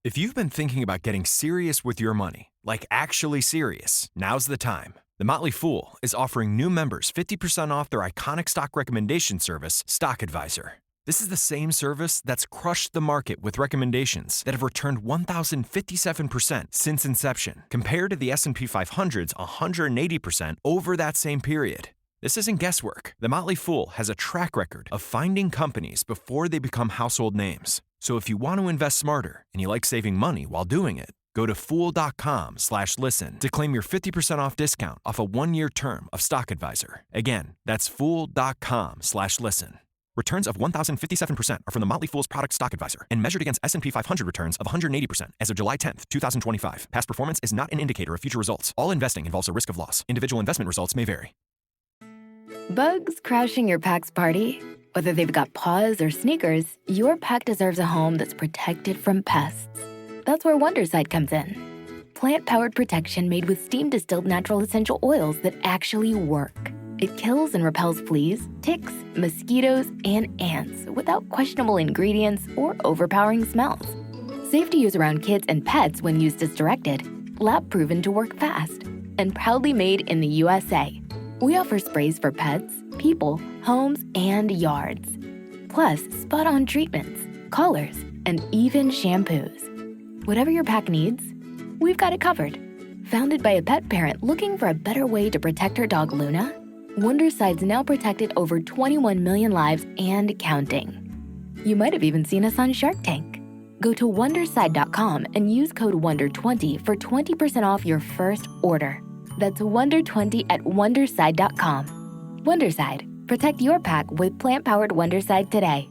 If you've been thinking about getting serious with your money, like actually serious, now's the time. The Motley Fool is offering new members 50% off their iconic stock recommendation service, Stock Advisor. This is the same service that's crushed the market with recommendations that have returned 1,057% since inception, compared to the S&P 500's 180% over that same period. This isn't guesswork. The Motley Fool has a track record of finding companies before they become household names. So if you want to invest smarter and you like saving money while doing it, go to fool.com/listen to claim your 50% off discount off a 1-year term of Stock Advisor. Again, that's fool.com/listen. Returns of 1,057% are from the Motley Fool's product Stock Advisor and measured against S&P 500 returns of 180% as of July 10th, 2025. Past performance is not an indicator of future results. All investing involves a risk of loss. Individual investment results may vary. Bugs crashing your pack's party? Whether they've got paws or sneakers, your pack deserves a home that's protected from pests. That's where Wondercide comes in. Plant-powered protection made with steam-distilled natural essential oils that actually work. It kills and repels fleas, ticks, mosquitoes, and ants without questionable ingredients or overpowering smells. Safe to use around kids and pets when used as directed. Lab-proven to work fast. And proudly made in the USA. We offer sprays for pets, people, homes, and yards. Plus, spot-on treatments, collars, and even shampoos. Whatever your pack needs, we've got it covered. Founded by a pet parent looking for a better way to protect her dog Luna, Wondercide's now protected over 21 million lives and counting. You might have even seen us on Shark Tank. Go to Wondercide.com and use code WONDER20 for 20% off your first order. That's WONDER20 at Wondercide.com. Wondercide. Protect your pack with plant-powered Wondercide today.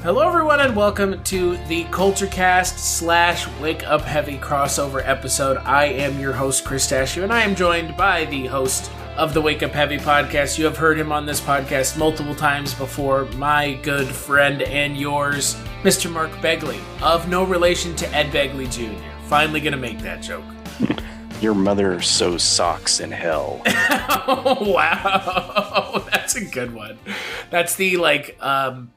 Hello everyone and welcome to the Kulturecast / Wake Up Heavy crossover episode. I am your host, Chris Stachiw, and I am joined by the host of the Wake Up Heavy podcast. You have heard him on this podcast multiple times before, my good friend and yours, Mr. Mark Begley, of no relation to Ed Begley Jr. Finally gonna make that joke. Your mother sews socks in hell. Oh, wow. That's a good one. That's the,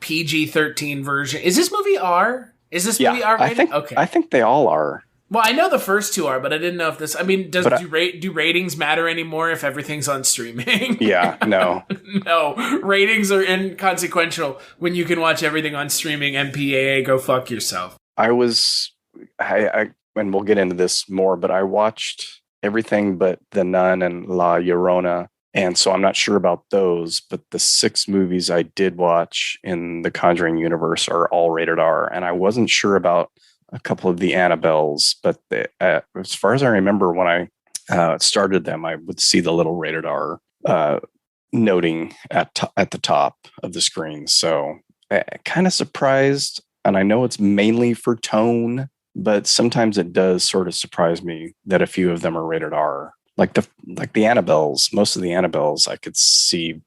PG-13 version. Is this movie R? Is this movie R-rated? I think they all are. Well, I know the first two are, but I didn't know if this... I mean, do ratings matter anymore if everything's on streaming? Yeah, no. No, ratings are inconsequential when you can watch everything on streaming. MPAA, go fuck yourself. And we'll get into this more, but I watched everything but The Nun and La Llorona, and so I'm not sure about those, but the 6 movies I did watch in the Conjuring Universe are all rated R, and I wasn't sure about a couple of the Annabelles, but as far as I remember, when I started them, I would see the little rated R noting at the top of the screen, so kind of surprised, and I know it's mainly for tone, but sometimes it does sort of surprise me that a few of them are rated R. Like the Annabelles, most of the Annabelles I could see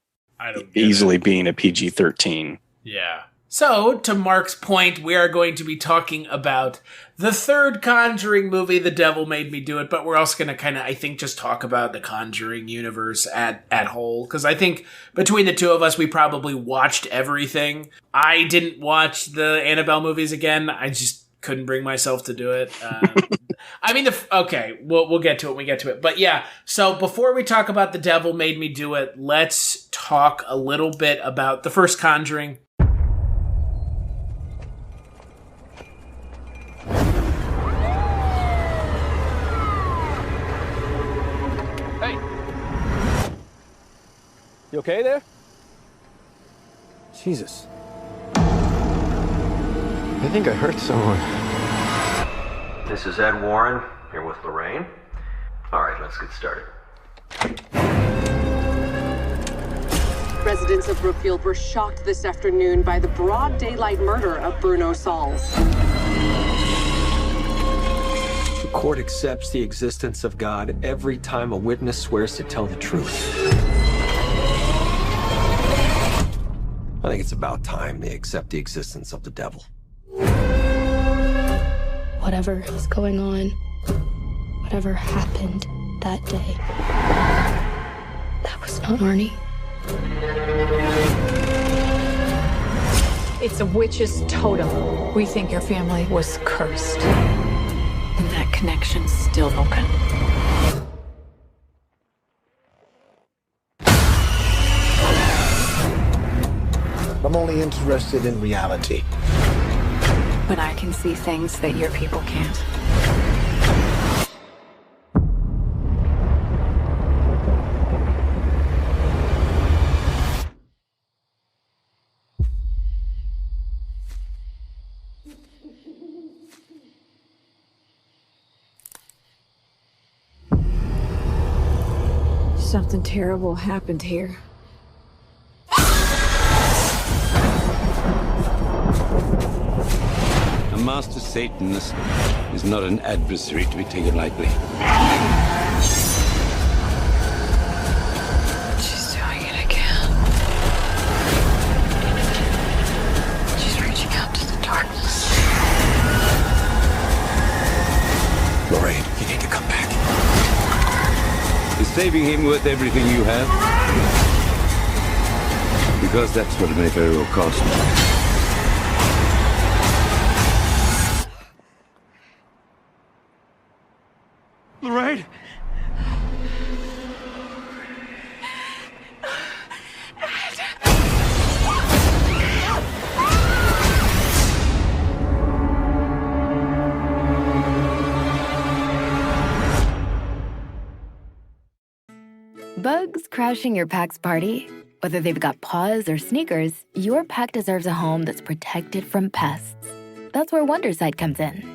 easily being a PG-13. Yeah. So, to Mark's point, we are going to be talking about the third Conjuring movie, The Devil Made Me Do It, but we're also going to kind of, I think, just talk about the Conjuring universe at whole, because I think between the two of us, we probably watched everything. I didn't watch the Annabelle movies again. I just couldn't bring myself to do it. I mean, we'll get to it when we get to it. But yeah, so before we talk about The Devil Made Me Do It, let's talk a little bit about the first Conjuring. Hey! You okay there? Jesus. I think I hurt someone. This is Ed Warren, here with Lorraine. All right, let's get started. Residents of Brookfield were shocked this afternoon by the broad daylight murder of Bruno Sauls. The court accepts the existence of God every time a witness swears to tell the truth. I think it's about time they accept the existence of the devil. Whatever is going on, whatever happened that day, that was not Arnie. It's a witch's totem. We think your family was cursed. And that connection's still open. I'm only interested in reality. When I can see things that your people can't. Something terrible happened here. A master Satanist is not an adversary to be taken lightly. She's doing it again. She's reaching out to the darkness. Lorraine, you need to come back. Is saving him worth everything you have? Because that's what it may very well cost me. Lorraine? Bugs crashing your pack's party? Whether they've got paws or sneakers, your pack deserves a home that's protected from pests. That's where Wondercide comes in.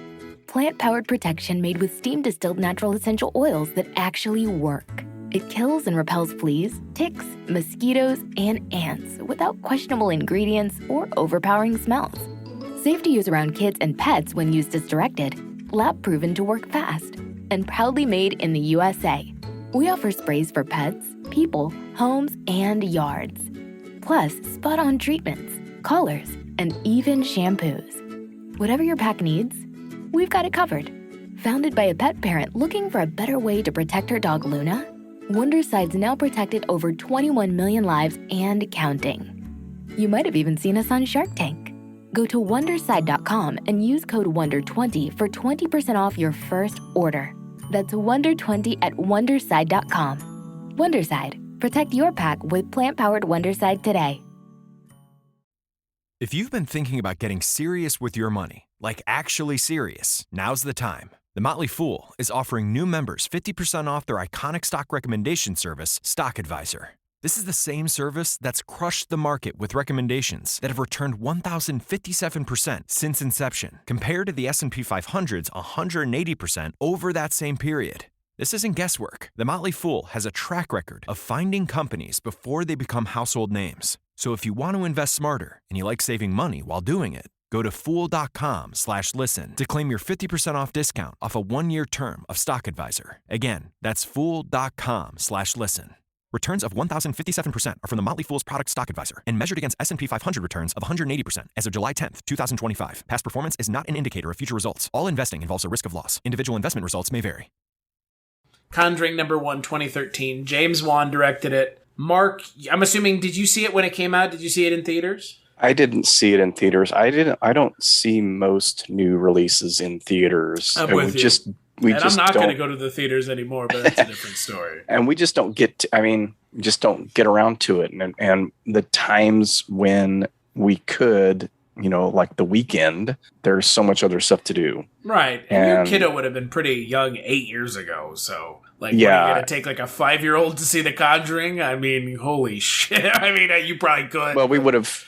Plant-powered protection made with steam-distilled natural essential oils that actually work. It kills and repels fleas, ticks, mosquitoes, and ants without questionable ingredients or overpowering smells. Safe to use around kids and pets when used as directed, lab-proven to work fast, and proudly made in the USA. We offer sprays for pets, people, homes, and yards. Plus, spot-on treatments, collars, and even shampoos. Whatever your pack needs, we've got it covered. Founded by a pet parent looking for a better way to protect her dog Luna, Wondercide's now protected over 21 million lives and counting. You might have even seen us on Shark Tank. Go to Wondercide.com and use code WONDER20 for 20% off your first order. That's WONDER20 at Wondercide.com. Wondercide. Protect your pack with plant-powered Wondercide today. If you've been thinking about getting serious with your money, like actually serious, now's the time. The Motley Fool is offering new members 50% off their iconic stock recommendation service, Stock Advisor. This is the same service that's crushed the market with recommendations that have returned 1,057% since inception, compared to the S&P 500's 180% over that same period. This isn't guesswork. The Motley Fool has a track record of finding companies before they become household names. So if you want to invest smarter and you like saving money while doing it, go to Fool.com/listen to claim your 50% off discount off a 1-year term of Stock Advisor. Again, that's Fool.com/listen. Returns of 1,057% are from the Motley Fool's product Stock Advisor and measured against S&P 500 returns of 180% as of July 10th, 2025. Past performance is not an indicator of future results. All investing involves a risk of loss. Individual investment results may vary. Conjuring #1, 2013. James Wan directed it. Mark, I'm assuming, did you see it when it came out? Did you see it in theaters? I didn't see it in theaters. I don't see most new releases in theaters. I'm with you. I'm not going to go to the theaters anymore, but that's a different story. And we just don't get just don't get around to it. And the times when we could, like the weekend, there's so much other stuff to do. Right. And your kiddo would have been pretty young 8 years ago. So, what are you going to take like a 5-year-old to see The Conjuring? I mean, holy shit. I mean, you probably could. Well, we would have,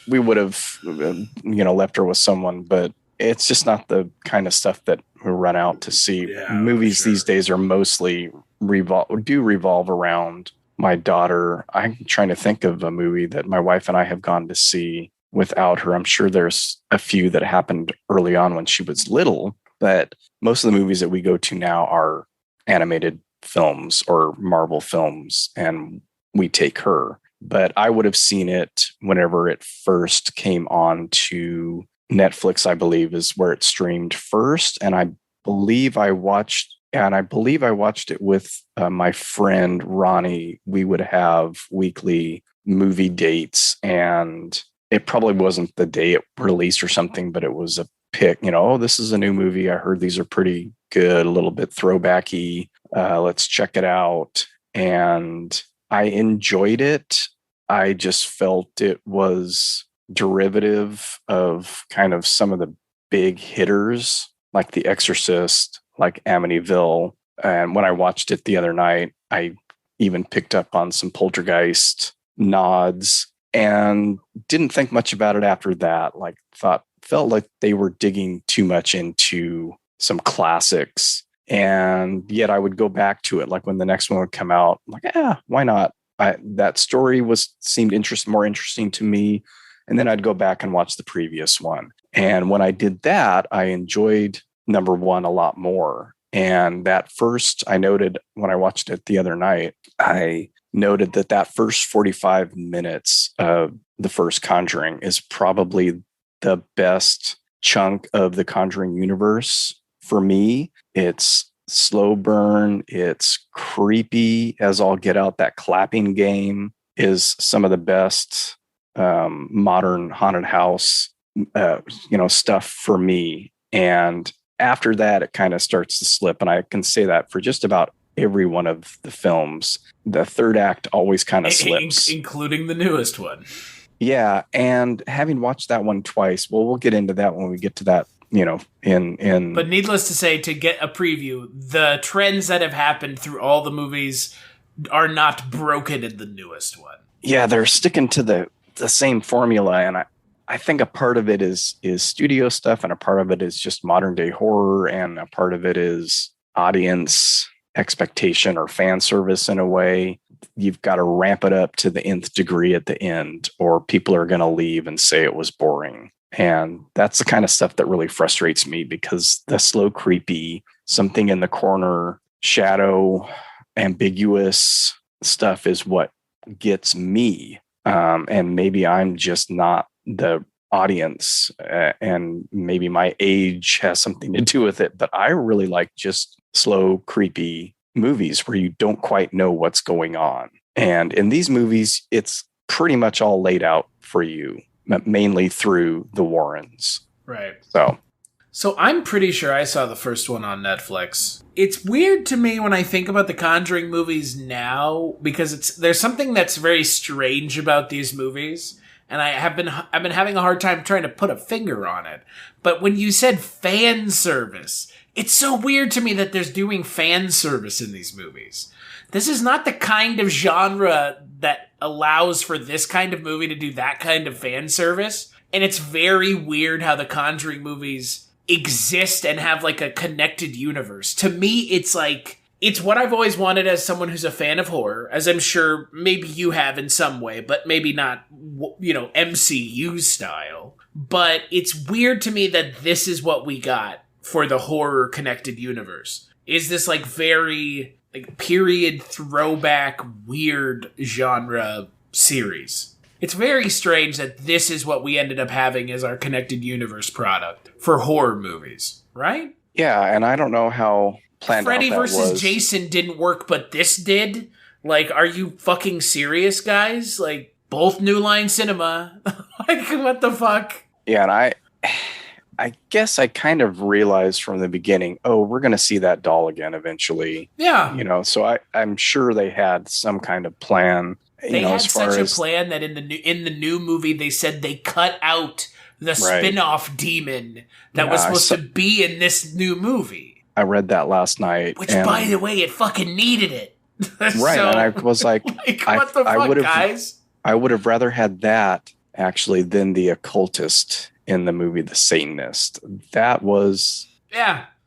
left her with someone, but it's just not the kind of stuff that we run out to see. Movies these days are mostly revolve around my daughter. I'm trying to think of a movie that my wife and I have gone to see without her. I'm sure there's a few that happened early on when she was little, but most of the movies that we go to now are animated films or Marvel films, and we take her. But I would have seen it whenever it first came on to Netflix, I believe, is where it streamed first. And I believe I watched it with my friend Ronnie. We would have weekly movie dates, and it probably wasn't the day it released or something, but it was a pick, oh, this is a new movie. I heard these are pretty good, a little bit throwbacky. Let's check it out. And I enjoyed it. I just felt it was derivative of kind of some of the big hitters like The Exorcist, like Amityville. And when I watched it the other night, I even picked up on some Poltergeist nods and didn't think much about it after that. Felt like they were digging too much into some classics. And yet I would go back to it. Like when the next one would come out, I'm like, why not? That story seemed more interesting to me. And then I'd go back and watch the previous one. And when I did that, I enjoyed number one a lot more. And that first, I noted when I watched it the other night, I noted that first 45 minutes of the first Conjuring is probably the best chunk of the Conjuring universe for me. It's slow burn. It's creepy as all get out. That clapping game is some of the best modern haunted house, stuff for me. And after that, it kind of starts to slip. And I can say that for just about every one of the films. The third act always kind of slips. Including the newest one. Yeah. And having watched that one twice, we'll get into that when we get to that, But needless to say, to get a preview, the trends that have happened through all the movies are not broken in the newest one. Yeah, they're sticking to the same formula. And I think a part of it is studio stuff, and a part of it is just modern day horror, and a part of it is audience expectation or fan service in a way. You've got to ramp it up to the nth degree at the end, or people are going to leave and say it was boring. And that's the kind of stuff that really frustrates me, because the slow, creepy, something in the corner, shadow, ambiguous stuff is what gets me. And maybe I'm just not the audience, and maybe my age has something to do with it. But I really like just slow, creepy movies where you don't quite know what's going on. And in these movies, it's pretty much all laid out for you, mainly through the Warrens. Right. So I'm pretty sure I saw the first one on Netflix. It's weird to me when I think about the Conjuring movies now, because there's something that's very strange about these movies, and I've been having a hard time trying to put a finger on it. But when you said fan service, it's so weird to me that there's doing fan service in these movies. This is not the kind of genre that allows for this kind of movie to do that kind of fan service. And it's very weird how the Conjuring movies exist and have like a connected universe. To me, it's what I've always wanted as someone who's a fan of horror, as I'm sure maybe you have in some way, but maybe not, MCU style. But it's weird to me that this is what we got for the horror connected universe. Is this very period throwback weird genre series. It's very strange that this is what we ended up having as our connected universe product for horror movies, right? Yeah, and I don't know how planned Freddy out that versus was. Jason didn't work, but this did? Are you fucking serious, guys? Both New Line Cinema. What the fuck? Yeah, and I guess I kind of realized from the beginning, we're going to see that doll again eventually. Yeah. So I'm sure they had some kind of plan. They had such a plan that in the new movie, they said they cut out the spin-off demon that was supposed to be in this new movie. I read that last night. Which, by the way, it fucking needed it. Right, so, and I was like, what the fuck, guys? I would have rather had that, actually, than the occultist in the movie The Satanist. That was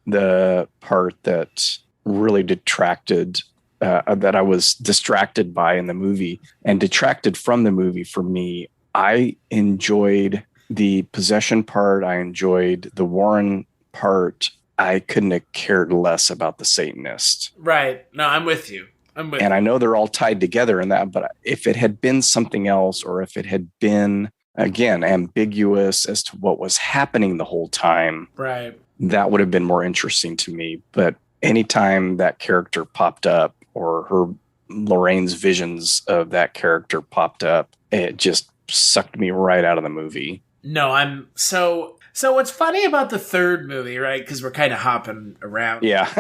the part that really detracted that I was distracted by in the movie and detracted from the movie for me. I enjoyed the possession part. I enjoyed the Warren part. I couldn't have cared less about the Satanist. Right. No, I'm with you. And I know they're all tied together in that, but if it had been something else, or if it had been, again, ambiguous as to what was happening the whole time, right, that would have been more interesting to me. But anytime that character popped up, or Lorraine's visions of that character popped up, it just sucked me right out of the movie. No, So what's funny about the third movie, right? Because we're kind of hopping around. Yeah.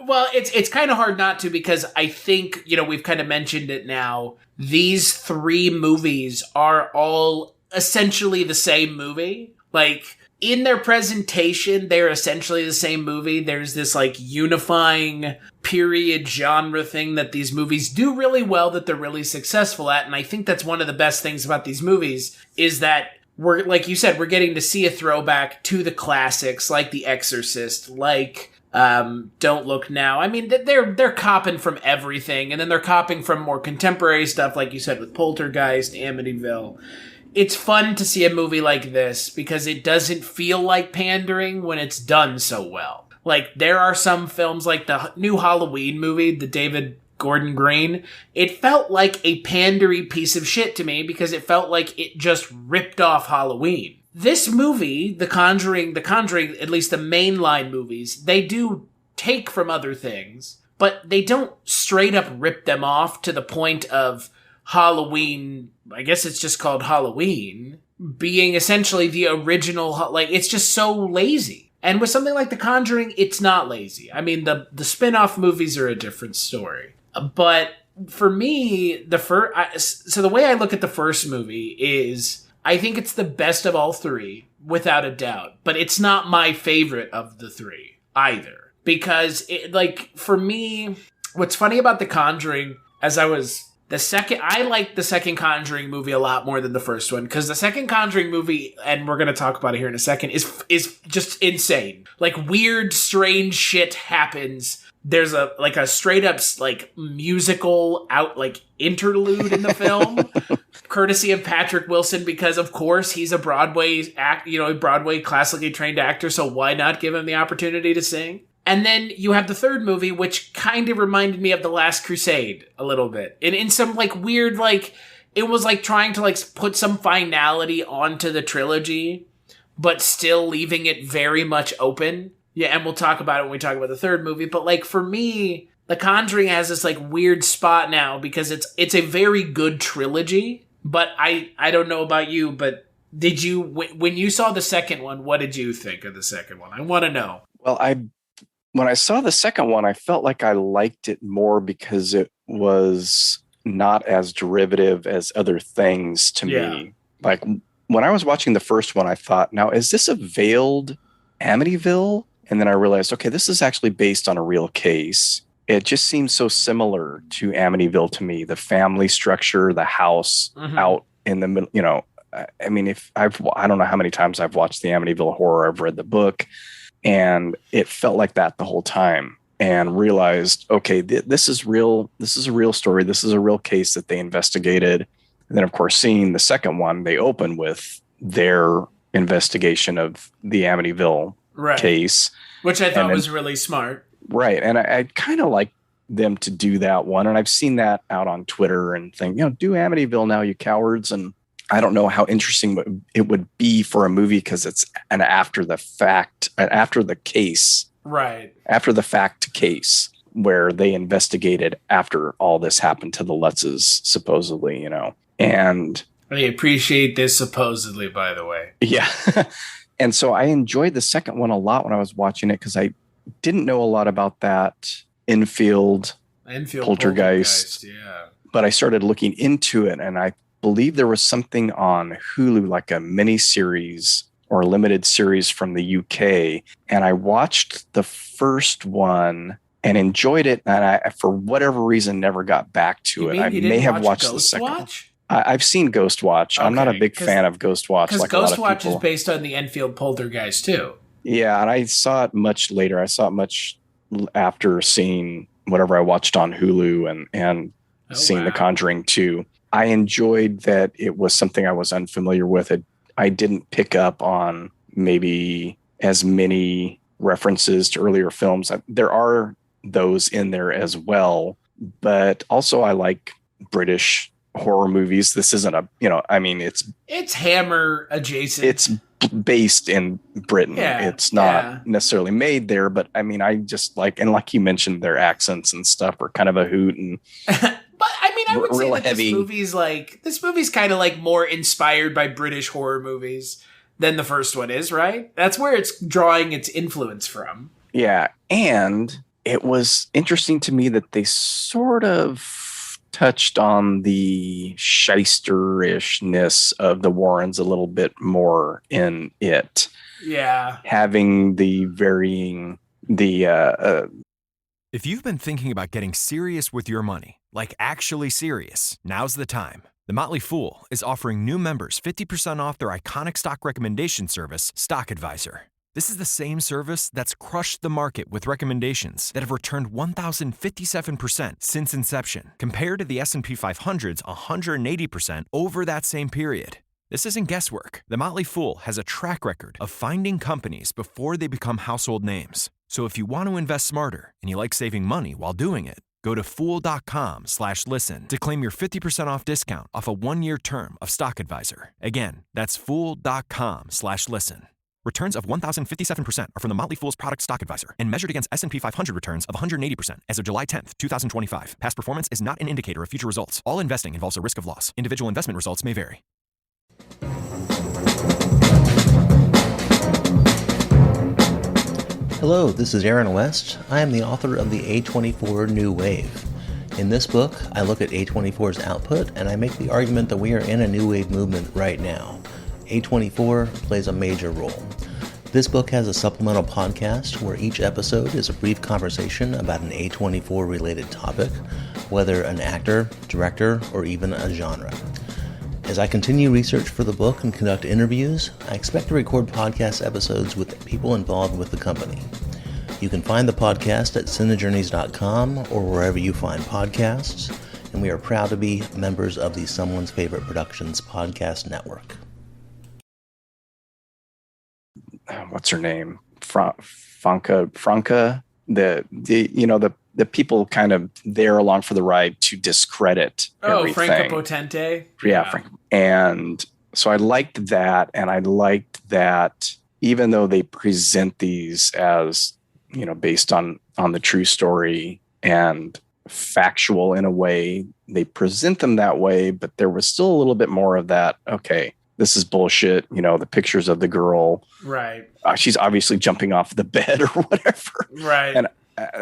Well, it's kind of hard not to, because I think, we've kind of mentioned it now. These three movies are all essentially the same movie. Like, in their presentation, they're essentially the same movie. There's this, like, unifying period genre thing that these movies do really well, that they're really successful at. And I think that's one of the best things about these movies, is that we're, like you said, we're getting to see a throwback to the classics, like The Exorcist, like Don't Look Now. I mean, they're copping from everything, and then they're copping from more contemporary stuff, like you said, with Poltergeist, Amityville. It's fun to see a movie like this because it doesn't feel like pandering when it's done so well. Like, there are some films, like the new Halloween movie, the David Gordon Green, it felt like a pandery piece of shit to me because it felt like it just ripped off Halloween. This movie, The Conjuring, at least the mainline movies, they do take from other things, but they don't straight up rip them off to the point of Halloween, I guess it's just called Halloween, being essentially the original, like, it's just so lazy. And with something like The Conjuring, it's not lazy. I mean, the spin-off movies are a different story. But for me, so the way I look at the first movie is, I think it's the best of all three, without a doubt. But it's not my favorite of the three either. Because, for me, what's funny about The Conjuring, I like the second Conjuring movie a lot more than the first one, because the second Conjuring movie, and we're going to talk about it here in a second, is just insane. Like, weird, strange shit happens. There's a straight up, like, musical interlude in the film, courtesy of Patrick Wilson, because of course he's a Broadway Broadway classically trained actor, so why not give him the opportunity to sing? And then you have the third movie, which kind of reminded me of The Last Crusade a little bit. And in some, like, weird, like, it was like trying to, like, put some finality onto the trilogy, but still leaving it very much open. Yeah, and we'll talk about it when we talk about the third movie. But, like, for me, The Conjuring has this, like, weird spot now because it's a very good trilogy. But I don't know about you, but did you, when you saw the second one, what did you think of the second one? I want to know. Well, when I saw the second one, I felt like I liked it more because it was not as derivative as other things to me. Like, when I was watching the first one, I thought, now, is this a veiled Amityville? And then I realized, okay, this is actually based on a real case. It just seems so similar to Amityville to me. The family structure, the house out in the middle, I mean, I don't know how many times I've watched the Amityville Horror. I've read the book. And it felt like that the whole time, and realized, okay, this is real. This is a real story. This is a real case that they investigated. And then, of course, seeing the second one, they open with their investigation of the Amityville case. Which I thought was really smart. Right. And I kind of like them to do that one. And I've seen that out on Twitter and think, do Amityville now, you cowards. And I don't know how interesting it would be for a movie because it's an after the fact case where they investigated after all this happened to the Lutzes, supposedly, and I appreciate this supposedly, by the way. Yeah. And so I enjoyed the second one a lot when I was watching it because I didn't know a lot about that Enfield poltergeist. Yeah. But I started looking into it, and I believe there was something on Hulu, like a mini series or a limited series from the UK. And I watched the first one and enjoyed it. And I, for whatever reason, never got back to it. I may have watched the second one. I've seen Ghost Watch. Okay, I'm not a big fan of Ghost Watch. Because Ghost Watch is based on the Enfield poltergeist too. Yeah, and I saw it much later. I saw it much after seeing whatever I watched on Hulu and seeing The Conjuring 2. I enjoyed that it was something I was unfamiliar with. I didn't pick up on maybe as many references to earlier films. There are those in there as well, but also I like British horror movies. This isn't it's Hammer adjacent. It's based in Britain. Yeah, it's not necessarily made there, but I mean, I just like you mentioned, their accents and stuff are kind of a hoot. And but I mean, I would say that heavy. This movie's kind of like more inspired by British horror movies than the first one is, right? That's where it's drawing its influence from. Yeah, and it was interesting to me that they sort of touched on the shyster-ishness of the Warrens a little bit more in it. Yeah. Having the varying, If you've been thinking about getting serious with your money, like actually serious, now's the time. The Motley Fool is offering new members 50% off their iconic stock recommendation service, Stock Advisor. This is the same service that's crushed the market with recommendations that have returned 1,057% since inception, compared to the S&P 500's 180% over that same period. This isn't guesswork. The Motley Fool has a track record of finding companies before they become household names. So if you want to invest smarter and you like saving money while doing it, go to fool.com/listen to claim your 50% off discount off a 1-year term of Stock Advisor. Again, that's fool.com/listen. Returns of 1,057% are from the Motley Fool's product Stock Advisor and measured against S&P 500 returns of 180% as of July 10th, 2025. Past performance is not an indicator of future results. All investing involves a risk of loss. Individual investment results may vary. Hello, this is Aaron West. I am the author of the A24 New Wave. In this book, I look at A24's output and I make the argument that we are in a new wave movement right now. A24 plays a major role. This book has a supplemental podcast where each episode is a brief conversation about an A24 related topic, whether an actor, director, or even a genre. As I continue research for the book and conduct interviews, I expect to record podcast episodes with people involved with the company. You can find the podcast at cinejourneys.com or wherever you find podcasts, and we are proud to be members of the Someone's Favorite Productions podcast network. What's her name? Franca. The people kind of there along for the ride to discredit everything. Franca Potente. Yeah. And so I liked that, and I liked that even though they present these as, based on the true story and factual in a way, they present them that way, but there was still a little bit more of that, okay, this is bullshit. The pictures of the girl. Right. She's obviously jumping off the bed or whatever. Right. And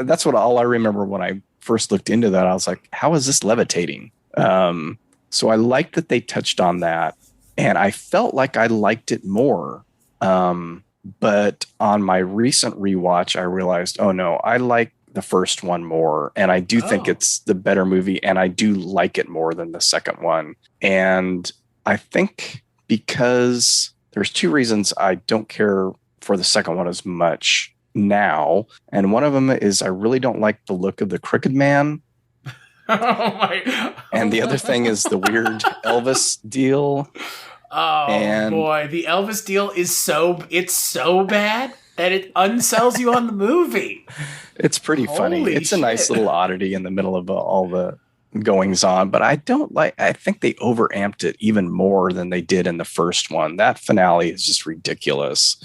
that's what all I remember when I first looked into that. I was like, how is this levitating? So I liked that they touched on that, and I felt like I liked it more. But on my recent rewatch, I realized, oh no, I like the first one more. And I do think it's the better movie, and I do like it more than the second one. And I think because there's two reasons I don't care for the second one as much now. And one of them is I really don't like the look of the Crooked Man. And the other thing is the weird Elvis deal. Boy, the Elvis deal is so bad that it unsells you on the movie. It's pretty funny. It's a nice little oddity in the middle of all the goings on, but I think they overamped it even more than they did in the first one. That finale is just ridiculous.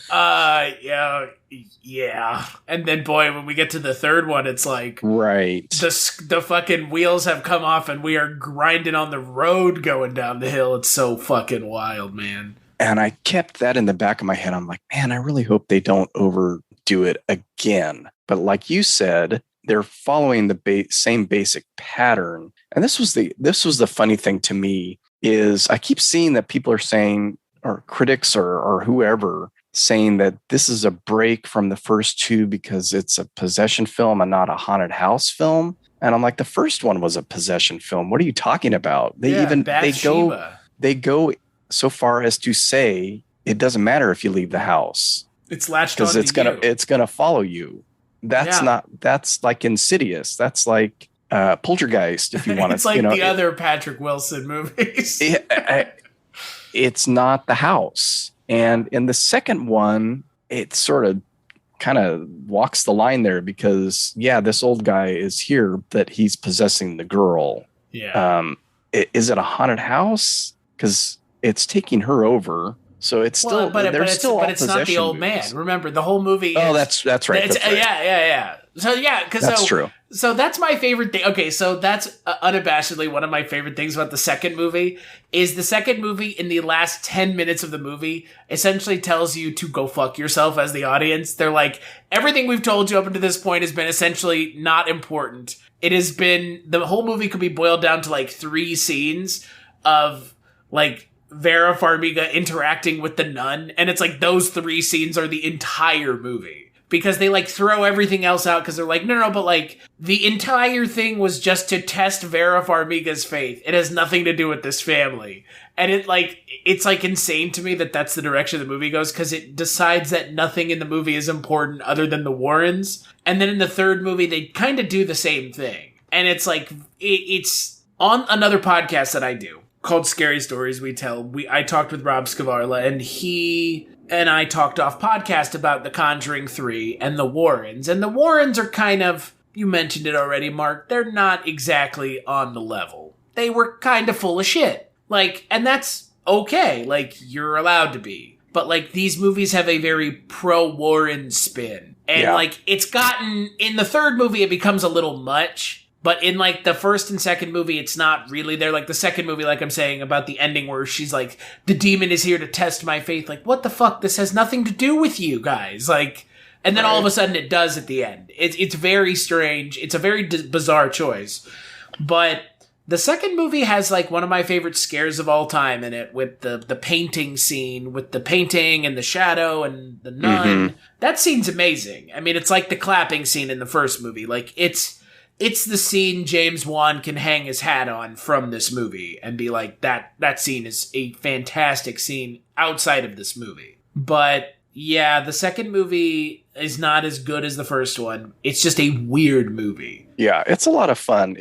Yeah. And then, boy, when we get to the third one, it's like, right, the fucking wheels have come off and we are grinding on the road going down the hill. It's so fucking wild, man. And I kept that in the back of my head. I'm like, man, I really hope they don't overdo it again. But like you said, they're following the same basic pattern. And this was the funny thing to me is I keep seeing that people are saying, or critics or whoever, saying that this is a break from the first two because it's a possession film and not a haunted house film. And I'm like, the first one was a possession film. What are you talking about? They go so far as to say it doesn't matter if you leave the house. It's latched on because it's gonna follow you. That's like Insidious. That's like Poltergeist, if you want to. It's like the other Patrick Wilson movies. It's not the house. And in the second one, it sort of kind of walks the line there because, this old guy is here, but he's possessing the girl. Yeah. Is it a haunted house? Because it's taking her over. So it's still, but it's not the old man. Remember, the whole movie. That's right. That's right. Yeah. So that's true. So that's my favorite thing. Okay, so that's unabashedly one of my favorite things about the second movie. Is the second movie in the last 10 minutes of the movie essentially tells you to go fuck yourself as the audience. They're like, everything we've told you up until this point has been essentially not important. It has been, the whole movie could be boiled down to like 3 scenes of like Vera Farmiga interacting with the nun, and it's like those 3 scenes are the entire movie. Because they like throw everything else out because they're like, no, but like the entire thing was just to test Vera Farmiga's faith. It has nothing to do with this family. And it's like insane to me that that's the direction the movie goes, because it decides that nothing in the movie is important other than the Warrens. And then in the third movie, they kind of do the same thing. And it's like, it's on another podcast that I do called Scary Stories We Tell. I talked with Rob Scavarla, and he and I talked off podcast about The Conjuring 3 and the Warrens. And the Warrens are kind of, you mentioned it already, Mark, they're not exactly on the level. They were kind of full of shit. Like, and that's okay. Like, you're allowed to be. But, like, these movies have a very pro-Warren spin. And, like, it's gotten, in the third movie, it becomes a little much. But in, like, the first and second movie, it's not really there. Like, the second movie, like I'm saying, about the ending where she's like, the demon is here to test my faith. Like, what the fuck? This has nothing to do with you guys. Like, and then all of a sudden it does at the end. It's very strange. It's a very bizarre choice. But the second movie has, like, one of my favorite scares of all time in it, with the painting scene, with the painting and the shadow and the nun. Mm-hmm. That scene's amazing. I mean, it's like the clapping scene in the first movie. Like, it's the scene James Wan can hang his hat on from this movie and be like, that scene is a fantastic scene outside of this movie. But yeah, the second movie is not as good as the first one. It's just a weird movie. Yeah, it's a lot of fun.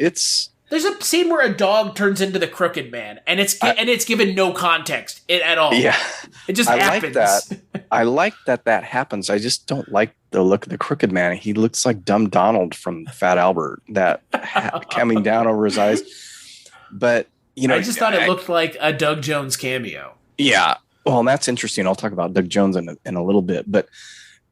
There's a scene where a dog turns into the Crooked Man, and it's given no context at all. Yeah, it just happens. I like that happens. I just don't like the look of the Crooked Man. He looks like Dumb Donald from Fat Albert, that hat coming down over his eyes. But I just thought it looked like a Doug Jones cameo. Yeah, well, and that's interesting. I'll talk about Doug Jones in a little bit, but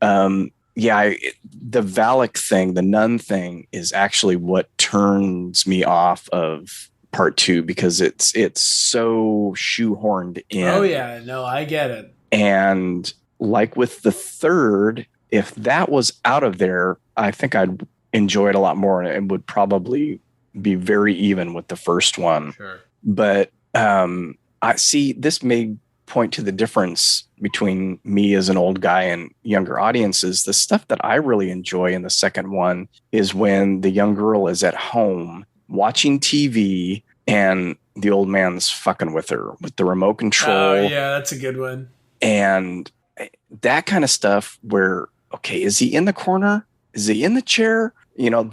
the Valak thing, the nun thing, is actually what turns me off of part 2, because it's so shoehorned in. Oh yeah, no, I get it. And like with the third, if that was out of there, I think I'd enjoy it a lot more, and it would probably be very even with the first one. Sure. But I see this may point to the difference between me as an old guy and younger audiences. The stuff that I really enjoy in the second one is when the young girl is at home watching TV and the old man's fucking with her with the remote control. Oh yeah, that's a good one. And that kind of stuff where, okay, is he in the corner? Is he in the chair?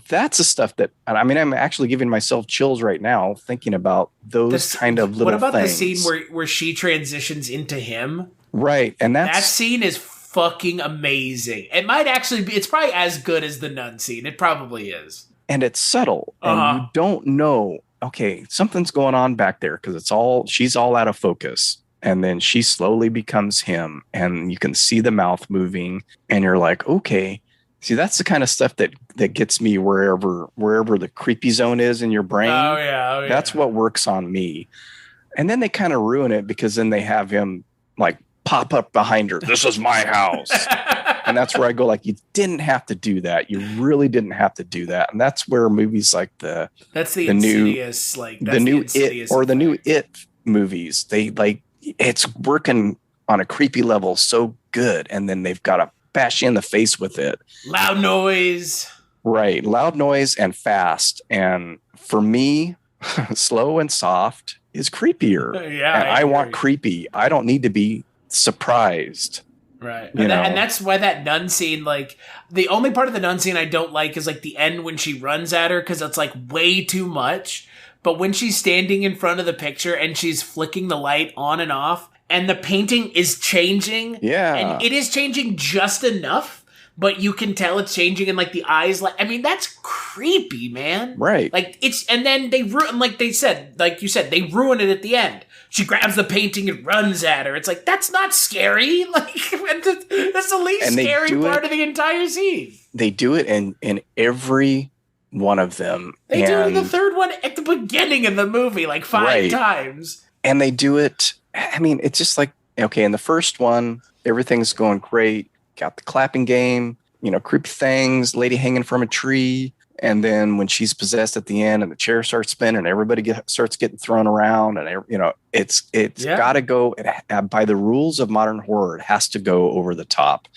That's the stuff that, I mean, I'm actually giving myself chills right now thinking about those kind of little things. What about the scene where she transitions into him? Right. And that scene is fucking amazing. It might actually be, it's probably as good as the nun scene. It probably is. And it's subtle. And you don't know, okay, something's going on back there, because she's all out of focus. And then she slowly becomes him, and you can see the mouth moving, and you're like, okay. See, that's the kind of stuff that gets me wherever the creepy zone is in your brain. Oh yeah. That's what works on me. And then they kind of ruin it, because then they have him like pop up behind her. This is my house. And that's where I go, like, you didn't have to do that. You really didn't have to do that. And that's where movies like the Insidious, new It, or the new It movies, they like, it's working on a creepy level so good, and then they've got to bash you in the face with it. Loud noise. Right. Loud noise and fast. And for me, slow and soft is creepier. Yeah. And I want creepy. I don't need to be surprised. Right. And that's why that nun scene, like, the only part of the nun scene I don't like is, like, the end when she runs at her, because it's, like, way too much. But when she's standing in front of the picture and she's flicking the light on and off, and the painting is changing. Yeah. And it is changing just enough, but you can tell it's changing, and, like, the eyes, like, I mean, that's creepy, man. Right. Like, and then they ruin, like you said, they ruin it at the end. She grabs the painting and runs at her. It's like, that's not scary. Like, that's the least scary part of the entire scene. They do it in every one of them. They do it in the third one at the beginning of the movie, like 5 times. And they do it, I mean, it's just like, okay, in the first one, everything's going great. Got the clapping game, creepy things, lady hanging from a tree. And then when she's possessed at the end and the chair starts spinning and everybody starts getting thrown around, and it's got to go by the rules of modern horror. It has to go over the top.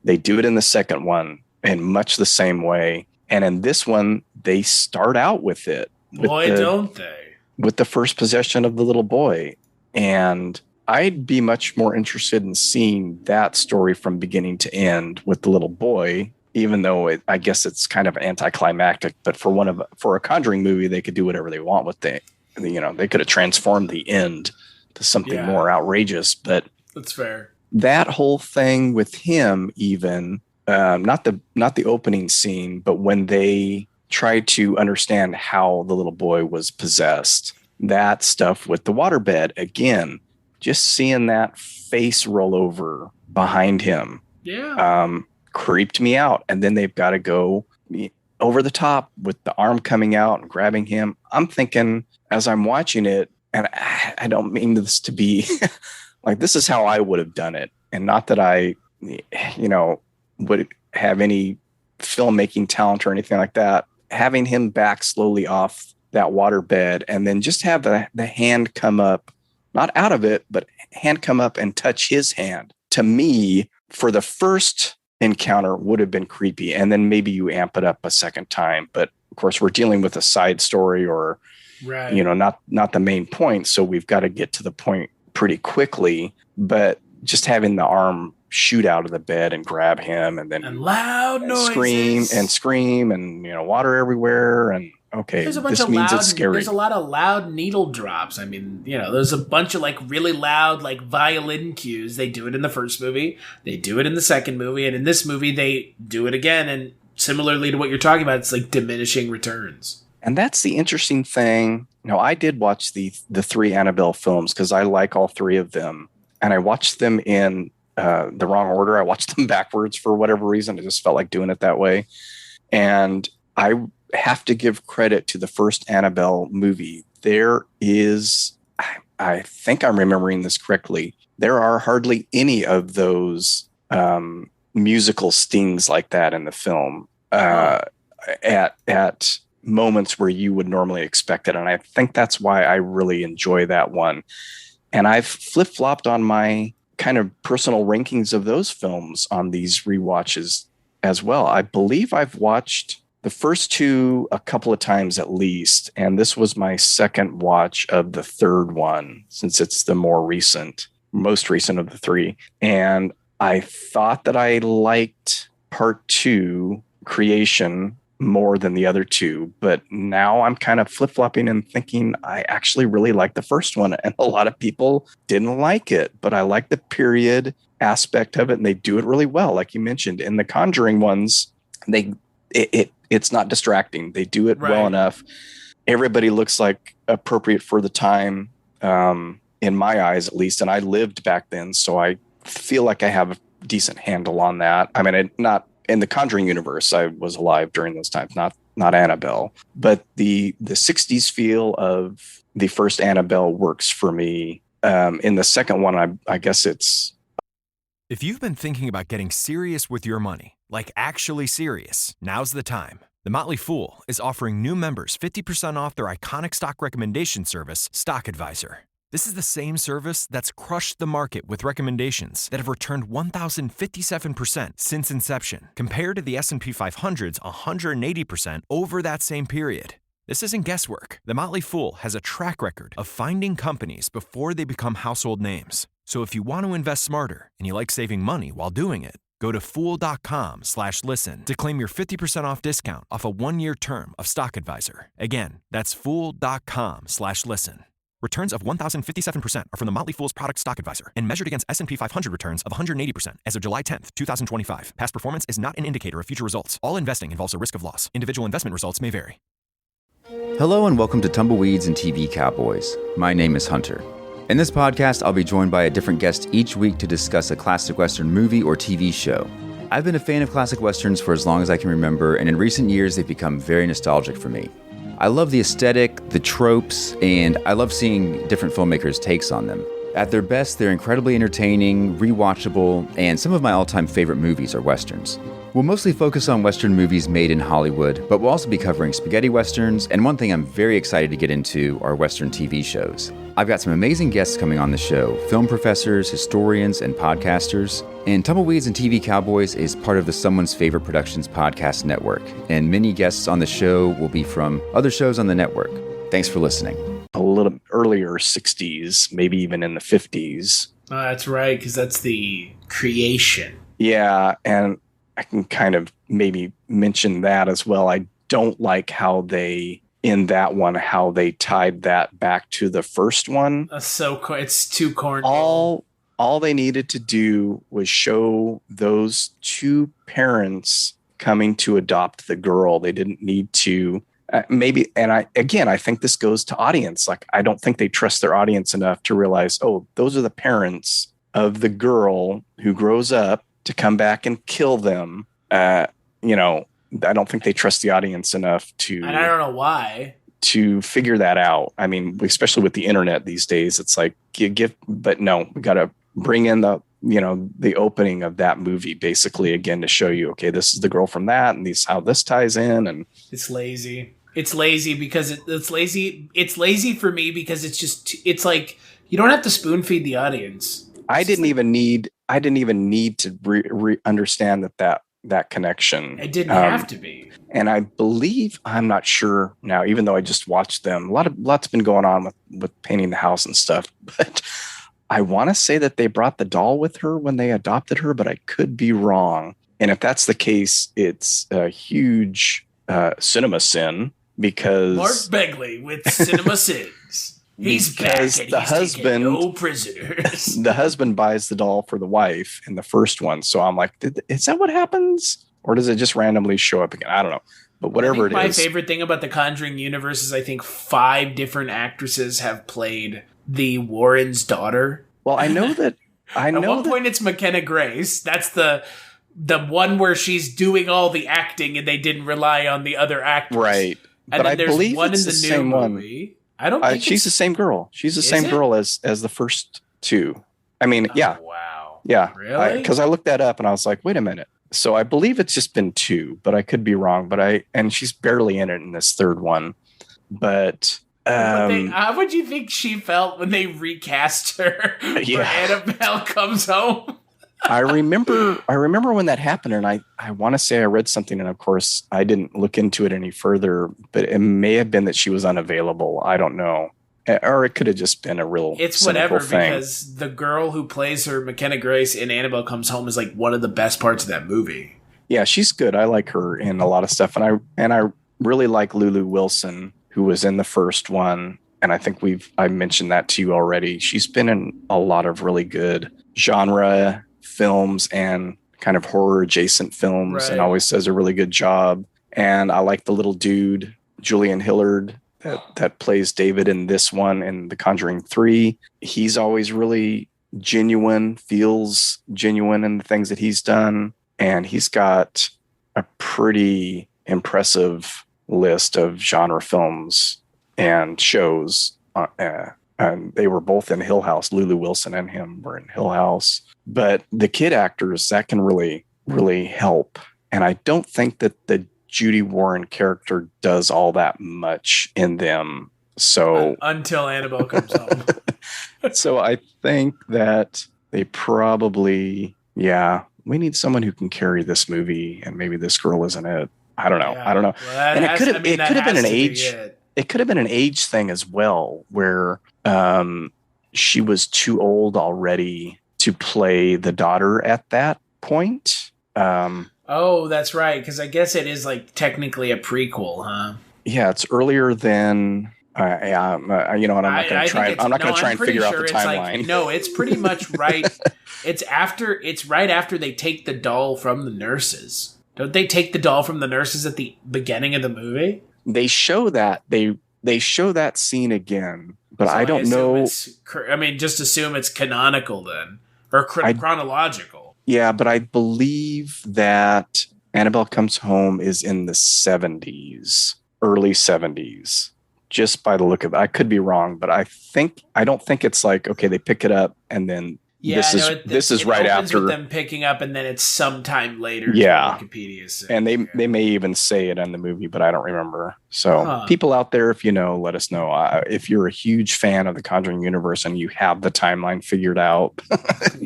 They do it in the second one in much the same way. And in this one, they start out with it. Don't they? With the first possession of the little boy. And I'd be much more interested in seeing that story from beginning to end with the little boy, even though I guess it's kind of anticlimactic. But for a Conjuring movie, they could do whatever they want with they could have transformed the end to something more outrageous. But that's fair. That whole thing with him, even not the opening scene, but when they try to understand how the little boy was possessed, that stuff with the waterbed again, just seeing that face roll over behind him. Yeah. Creeped me out. And then they've got to go over the top with the arm coming out and grabbing him. I'm thinking as I'm watching it, and I don't mean this to be like, this is how I would have done it. And not that I, would have any filmmaking talent or anything like that. Having him back slowly off that waterbed and then just have the hand come up, not out of it, but hand come up and touch his hand. To me, for the first encounter would have been creepy, and then maybe you amp it up a second time. But of course, we're dealing with a side story, or not the main point, so we've got to get to the point pretty quickly. But just having the arm shoot out of the bed and grab him, and then loud noises, scream, and water everywhere, and okay, there's a bunch this of means loud, it's scary. There's a lot of loud needle drops. I mean, there's a bunch of like really loud like violin cues. They do it in the first movie, they do it in the second movie, and in this movie they do it again. And similarly to what you're talking about, it's like diminishing returns. And that's the interesting thing. I did watch the 3 Annabelle films because I like all 3 of them, and I watched them in the wrong order. I watched them backwards for whatever reason. I just felt like doing it that way. And I have to give credit to the first Annabelle movie. There is, I think I'm remembering this correctly, there are hardly any of those musical stings like that in the film at moments where you would normally expect it. And I think that's why I really enjoy that one. And I've flip-flopped on my kind of personal rankings of those films on these rewatches as well. I believe I've watched the first 2 a couple of times at least, and this was my second watch of the third one, since it's the most recent of the 3. And I thought that I liked part 2, Creation, more than the other 2, but now I'm kind of flip-flopping and thinking I actually really like the first one, and a lot of people didn't like it, but I like the period aspect of it, and they do it really well. Like you mentioned, in the Conjuring ones, it's not distracting. They do it well enough. Everybody looks like appropriate for the time, in my eyes at least, and I lived back then, so I feel like I have a decent handle on that. I mean, not in the Conjuring universe, I was alive during those times, not Annabelle. But the 60s feel of the first Annabelle works for me. In the second one, I guess it's... If you've been thinking about getting serious with your money, like actually serious, now's the time. The Motley Fool is offering new members 50% off their iconic stock recommendation service, Stock Advisor. This is the same service that's crushed the market with recommendations that have returned 1,057% since inception, compared to the S&P 500's 180% over that same period. This isn't guesswork. The Motley Fool has a track record of finding companies before they become household names. So if you want to invest smarter and you like saving money while doing it, go to Fool.com/listen to claim your 50% off discount off a 1-year term of Stock Advisor. Again, that's Fool.com/listen. Returns of 1,057% are from the Motley Fool's product Stock Advisor and measured against S&P 500 returns of 180% as of July 10th, 2025. Past performance is not an indicator of future results. All investing involves a risk of loss. Individual investment results may vary. Hello and welcome to Tumbleweeds and TV Cowboys. My name is Hunter. In this podcast, I'll be joined by a different guest each week to discuss a classic Western movie or TV show. I've been a fan of classic Westerns for as long as I can remember, and in recent years, they've become very nostalgic for me. I love the aesthetic, the tropes, and I love seeing different filmmakers' takes on them. At their best, they're incredibly entertaining, rewatchable, and some of my all-time favorite movies are Westerns. We'll mostly focus on Western movies made in Hollywood, but we'll also be covering spaghetti Westerns, and one thing I'm very excited to get into are Western TV shows. I've got some amazing guests coming on the show, film professors, historians, and podcasters. And Tumbleweeds and TV Cowboys is part of the Someone's Favorite Productions podcast network, and many guests on the show will be from other shows on the network. Thanks for listening. A little earlier 60s, maybe even in the 50s. That's right, because that's the creation. Yeah, and I can kind of maybe mention that as well. I don't like how they tied that back to the first one. It's too corny. All they needed to do was show those two parents coming to adopt the girl. They didn't need to I think this goes to audience. Like, I don't think they trust their audience enough to realize, oh, those are the parents of the girl who grows up to come back and kill them. I don't think they trust the audience enough to. And I don't know why. To figure that out. I mean, especially with the internet these days, it's like but no, we got to bring in the opening of that movie basically again to show you, okay, this is the girl from that, and how this ties in. And it's lazy. It's lazy because it's lazy. It's lazy for me because it's like you don't have to spoon feed the audience. I didn't even need to understand that connection. It didn't have to be. And I believe, I'm not sure now, even though I just watched them, lots been going on with painting the house and stuff, but I want to say that they brought the doll with her when they adopted her, but I could be wrong. And if that's the case, it's a huge cinema sin because Mark Begley with cinema sins. He's back and he's taking no prisoners. The husband buys the doll for the wife in the first one. So I'm like, is that what happens? Or does it just randomly show up again? I don't know. But whatever it is. My favorite thing about the Conjuring universe is I think 5 different actresses have played the Warren's daughter. Well, I know that. At one point it's McKenna Grace. That's the one where she's doing all the acting and they didn't rely on the other actors. Right. And but then I there's believe one it's in the the same new one. movie. I don't think she's the same girl. She's the same girl as the first two. I mean, yeah. Wow. Yeah. Really? Because I looked that up and I was like, wait a minute. So I believe it's just been 2, but I could be wrong. And she's barely in it in this third one. But how would you think she felt when they recast her for Annabelle Comes Home? I remember when that happened, and I want to say I read something, and of course I didn't look into it any further, but it may have been that she was unavailable. I don't know. Or it could have just been a real It's whatever thing. Because the girl who plays her, McKenna Grace, in Annabelle Comes Home is like one of the best parts of that movie. Yeah, she's good. I like her in a lot of stuff, and I really like Lulu Wilson, who was in the first one, and I think I mentioned that to you already. She's been in a lot of really good genre films and kind of horror adjacent films, and always does a really good job. And I like the little dude, Julian Hillard, that plays David in this one in The Conjuring 3. He's always really genuine, feels genuine in the things that he's done. And he's got a pretty impressive list of genre films and shows. And they were both in Hill House. Lulu Wilson and him were in Hill House. But the kid actors, that can really, really help. And I don't think that the Judy Warren character does all that much in them. So until Annabelle Comes Home. So I think that they probably, we need someone who can carry this movie, and maybe this girl isn't it. I don't know. Yeah. I don't know. Well, and it could have been an age. It could have been an age thing as well, where she was too old already to play the daughter at that point. Oh, that's right. Because I guess it is like technically a prequel, huh? Yeah, it's earlier than. You know, and I'm not going to try. I'm not going to try and figure out the timeline. Like, no, it's pretty much right. It's right after they take the doll from the nurses. Don't they take the doll from the nurses at the beginning of the movie? They show that they show that scene again, but so I don't know. I mean, just assume it's canonical then, or chronological. Yeah, but I believe that Annabelle Comes Home is in the 70s, early 70s. Just by the look of it. I could be wrong, but I don't think it's like, okay, they pick it up and then this is right after with them picking up and then it's sometime later. Yeah. Wikipedia says, and they may even say it in the movie, but I don't remember. So people out there, if you know, let us know. If you're a huge fan of the Conjuring universe and you have the timeline figured out,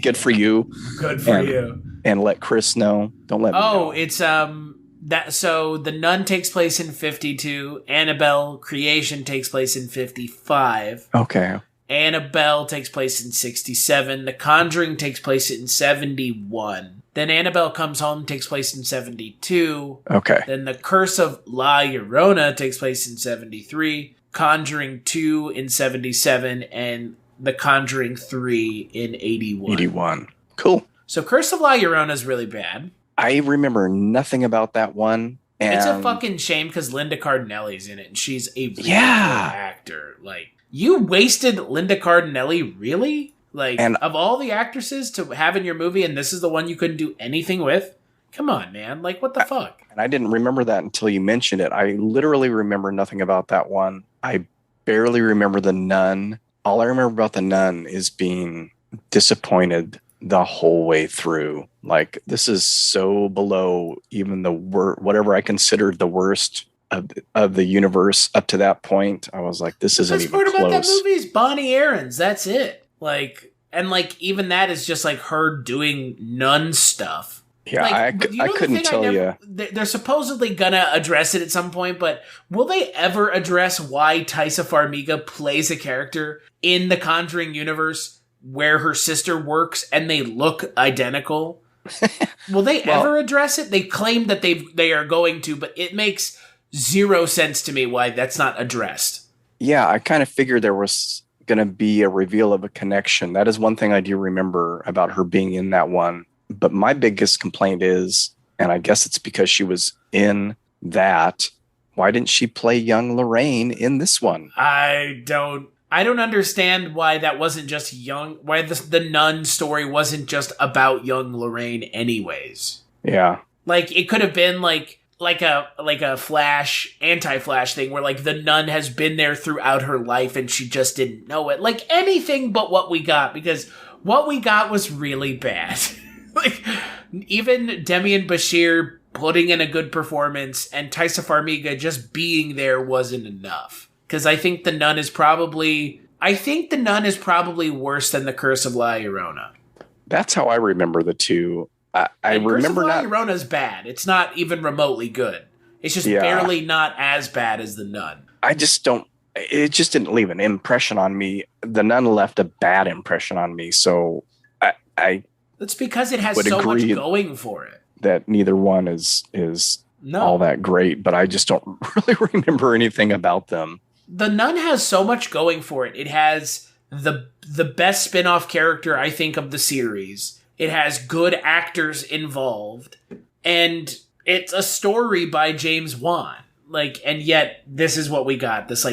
good for you. Good for you. And let Chris know. Don't let me know. It's so The Nun takes place in 52. Annabelle Creation takes place in 55. Okay. Annabelle takes place in 67. The Conjuring takes place in 71. Then Annabelle Comes Home takes place in 72. Okay. Then The Curse of La Llorona takes place in 73. Conjuring 2 in 77. And The Conjuring 3 in 81. 81. Cool. So Curse of La Llorona is really bad. I remember nothing about that one. And it's a fucking shame because Linda Cardinelli's in it, and she's a really good actor. Like, you wasted Linda Cardinelli, really? Like, of all the actresses to have in your movie, and this is the one you couldn't do anything with? Come on, man. Like, what the fuck? And I didn't remember that until you mentioned it. I literally remember nothing about that one. I barely remember The Nun. All I remember about The Nun is being disappointed the whole way through. Like, this is so below even the whatever I considered the worst of the universe up to that point. I was like, this isn't even close. The best part about that movie is Bonnie Aarons. That's it. Like, and like even that is just like her doing nun stuff. Yeah, like, I couldn't tell you. They're supposedly gonna address it at some point, but will they ever address why Taissa Farmiga plays a character in the Conjuring universe where her sister works and they look identical? Will they ever address it? They claim that they are going to, but it makes zero sense to me why that's not addressed. Yeah, I kind of figured there was going to be a reveal of a connection. That is one thing I do remember about her being in that one. But my biggest complaint is, and I guess it's because she was in that, why didn't she play young Lorraine in this one? I don't understand why that wasn't just why the Nun story wasn't just about young Lorraine anyways. Yeah. Like, it could have been like a Flash, anti-Flash thing where like the Nun has been there throughout her life and she just didn't know it. Like, anything but what we got, because what we got was really bad. Like, even Demian Bashir putting in a good performance and Taissa Farmiga just being there wasn't enough. Because I think The Nun is probably worse than The Curse of La Llorona. That's how I remember the two. I remember Curse of La Llorona's bad. It's not even remotely good. It's just barely not as bad as The Nun. It just didn't leave an impression on me. The Nun left a bad impression on me. So that's because it has so much going for it. That neither one is all that great, but I just don't really remember anything about them. The Nun has so much going for it. It has the best spin-off character, I think, of the series. It has good actors involved. And it's a story by James Wan. Like, and yet this is what we got. This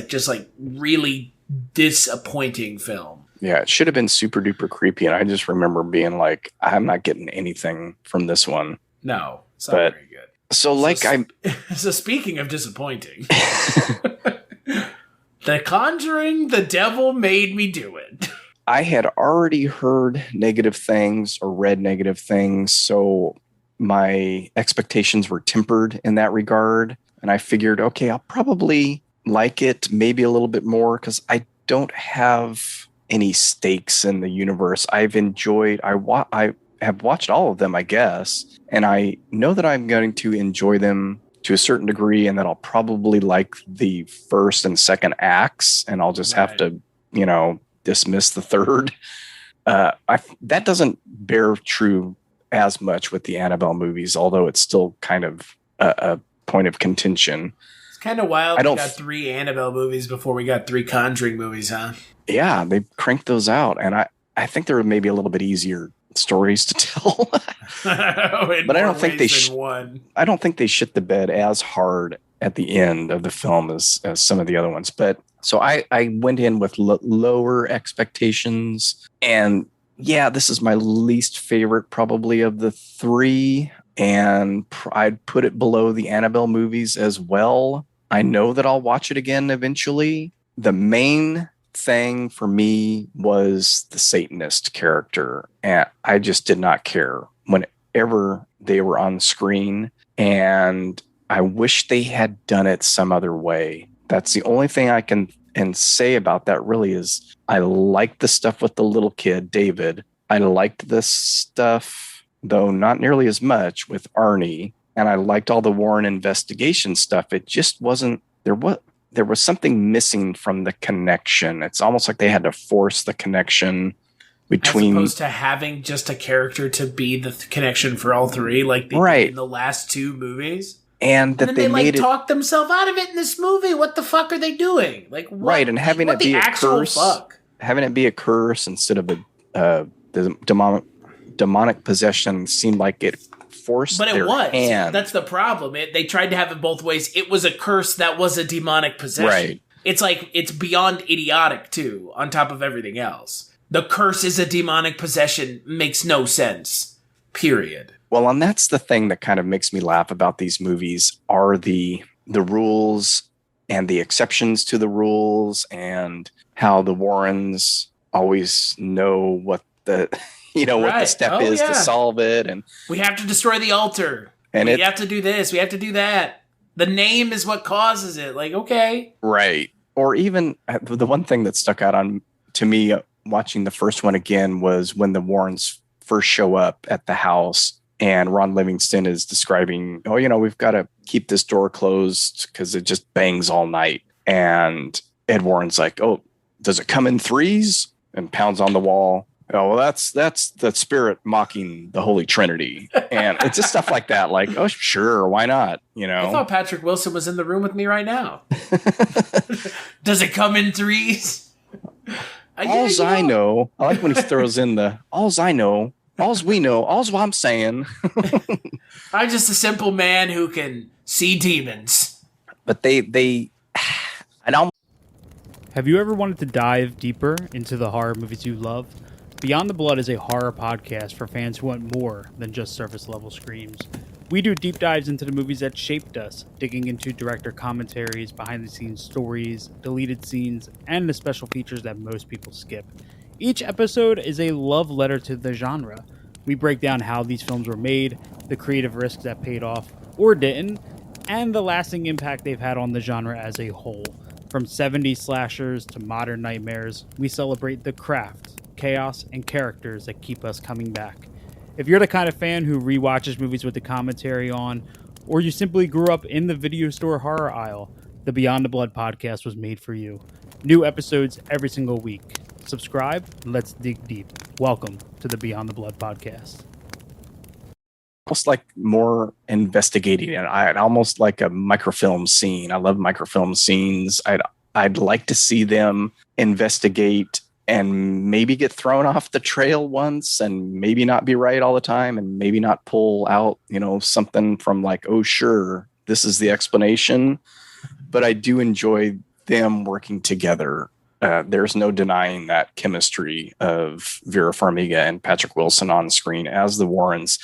really disappointing film. Yeah, it should have been super duper creepy. And I just remember being like, I'm not getting anything from this one. No, it's not very good. So speaking of disappointing, The Conjuring, the devil made me do it. I had already heard negative things or read negative things, so my expectations were tempered in that regard. And I figured, okay, I'll probably like it maybe a little bit more because I don't have any stakes in the universe. I have watched all of them, I guess, and I know that I'm going to enjoy them to a certain degree and that I'll probably like the first and second acts, and I'll just have to, dismiss the third. That doesn't bear true as much with the Annabelle movies, although it's still kind of a point of contention. It's kind of wild. We got 3 Annabelle movies before we got 3 Conjuring movies, huh? Yeah, they cranked those out, and I think they were maybe a little bit easier stories to tell. But I don't think I don't think they shit the bed as hard at the end of the film as some of the other ones. But so I went in with lower expectations, and yeah, this is my least favorite probably of the 3, and I'd put it below the Annabelle movies as well. I know that I'll watch it again eventually. The main thing for me was the Satanist character, and I just did not care whenever they were on screen, and I wish they had done it some other way. That's the only thing I can say about that really is I liked the stuff with the little kid, David. I liked this stuff, though not nearly as much, with Arnie, and I liked all the Warren investigation stuff. It just wasn't, there was something missing from the connection. It's almost like they had to force the connection between, as opposed to having just a character to be the connection for all 3, like they did in the last 2 movies. And that then they talked themselves out of it in this movie. What the fuck are they doing? Like, what? Right, and having it be a curse, having it be a curse instead of the demonic possession seemed like it forced but it their was hand. That's the problem. They tried to have it both ways. It was a curse that was a demonic possession. Right. It's like, it's beyond idiotic too, on top of everything else. The curse is a demonic possession makes no sense, period. Well, and that's the thing that kind of makes me laugh about these movies are the rules and the exceptions to the rules, and how the Warrens always know what the what the step is to solve it, and we have to destroy the altar, and we have to do this, we have to do that. The name is what causes it. Like, okay, right? Or even the one thing that stuck out to me watching the first one again was when the Warrens first show up at the house. And Ron Livingston is describing, we've got to keep this door closed because it just bangs all night. And Ed Warren's like, oh, does it come in 3s? And pounds on the wall. Oh, well, that's the spirit mocking the Holy Trinity. And it's just stuff like that. Like, oh, sure, why not? I thought Patrick Wilson was in the room with me right now. Does it come in 3s? I know. I like when he throws in the alls I know. All's we know, all's what I'm saying. I'm just a simple man who can see demons. But I don't. Have you ever wanted to dive deeper into the horror movies you love? Beyond the Blood is a horror podcast for fans who want more than just surface level screams. We do deep dives into the movies that shaped us, digging into director commentaries, behind the scenes stories, deleted scenes, and the special features that most people skip. Each episode is a love letter to the genre. We break down how these films were made, the creative risks that paid off or didn't, and the lasting impact they've had on the genre as a whole. From 70s slashers to modern nightmares, we celebrate the craft, chaos, and characters that keep us coming back. If you're the kind of fan who rewatches movies with the commentary on, or you simply grew up in the video store horror aisle, the Beyond the Blood podcast was made for you. New episodes every single week. Subscribe, let's dig deep. Welcome to the Beyond the Blood podcast. Almost like more investigating, and I'd almost like a microfilm scene. I love microfilm scenes. I'd like to see them investigate and maybe get thrown off the trail once, and maybe not be right all the time, and maybe not pull out something from like, oh sure, this is the explanation. But I do enjoy them working together. There's no denying that chemistry of Vera Farmiga and Patrick Wilson on screen as the Warrens.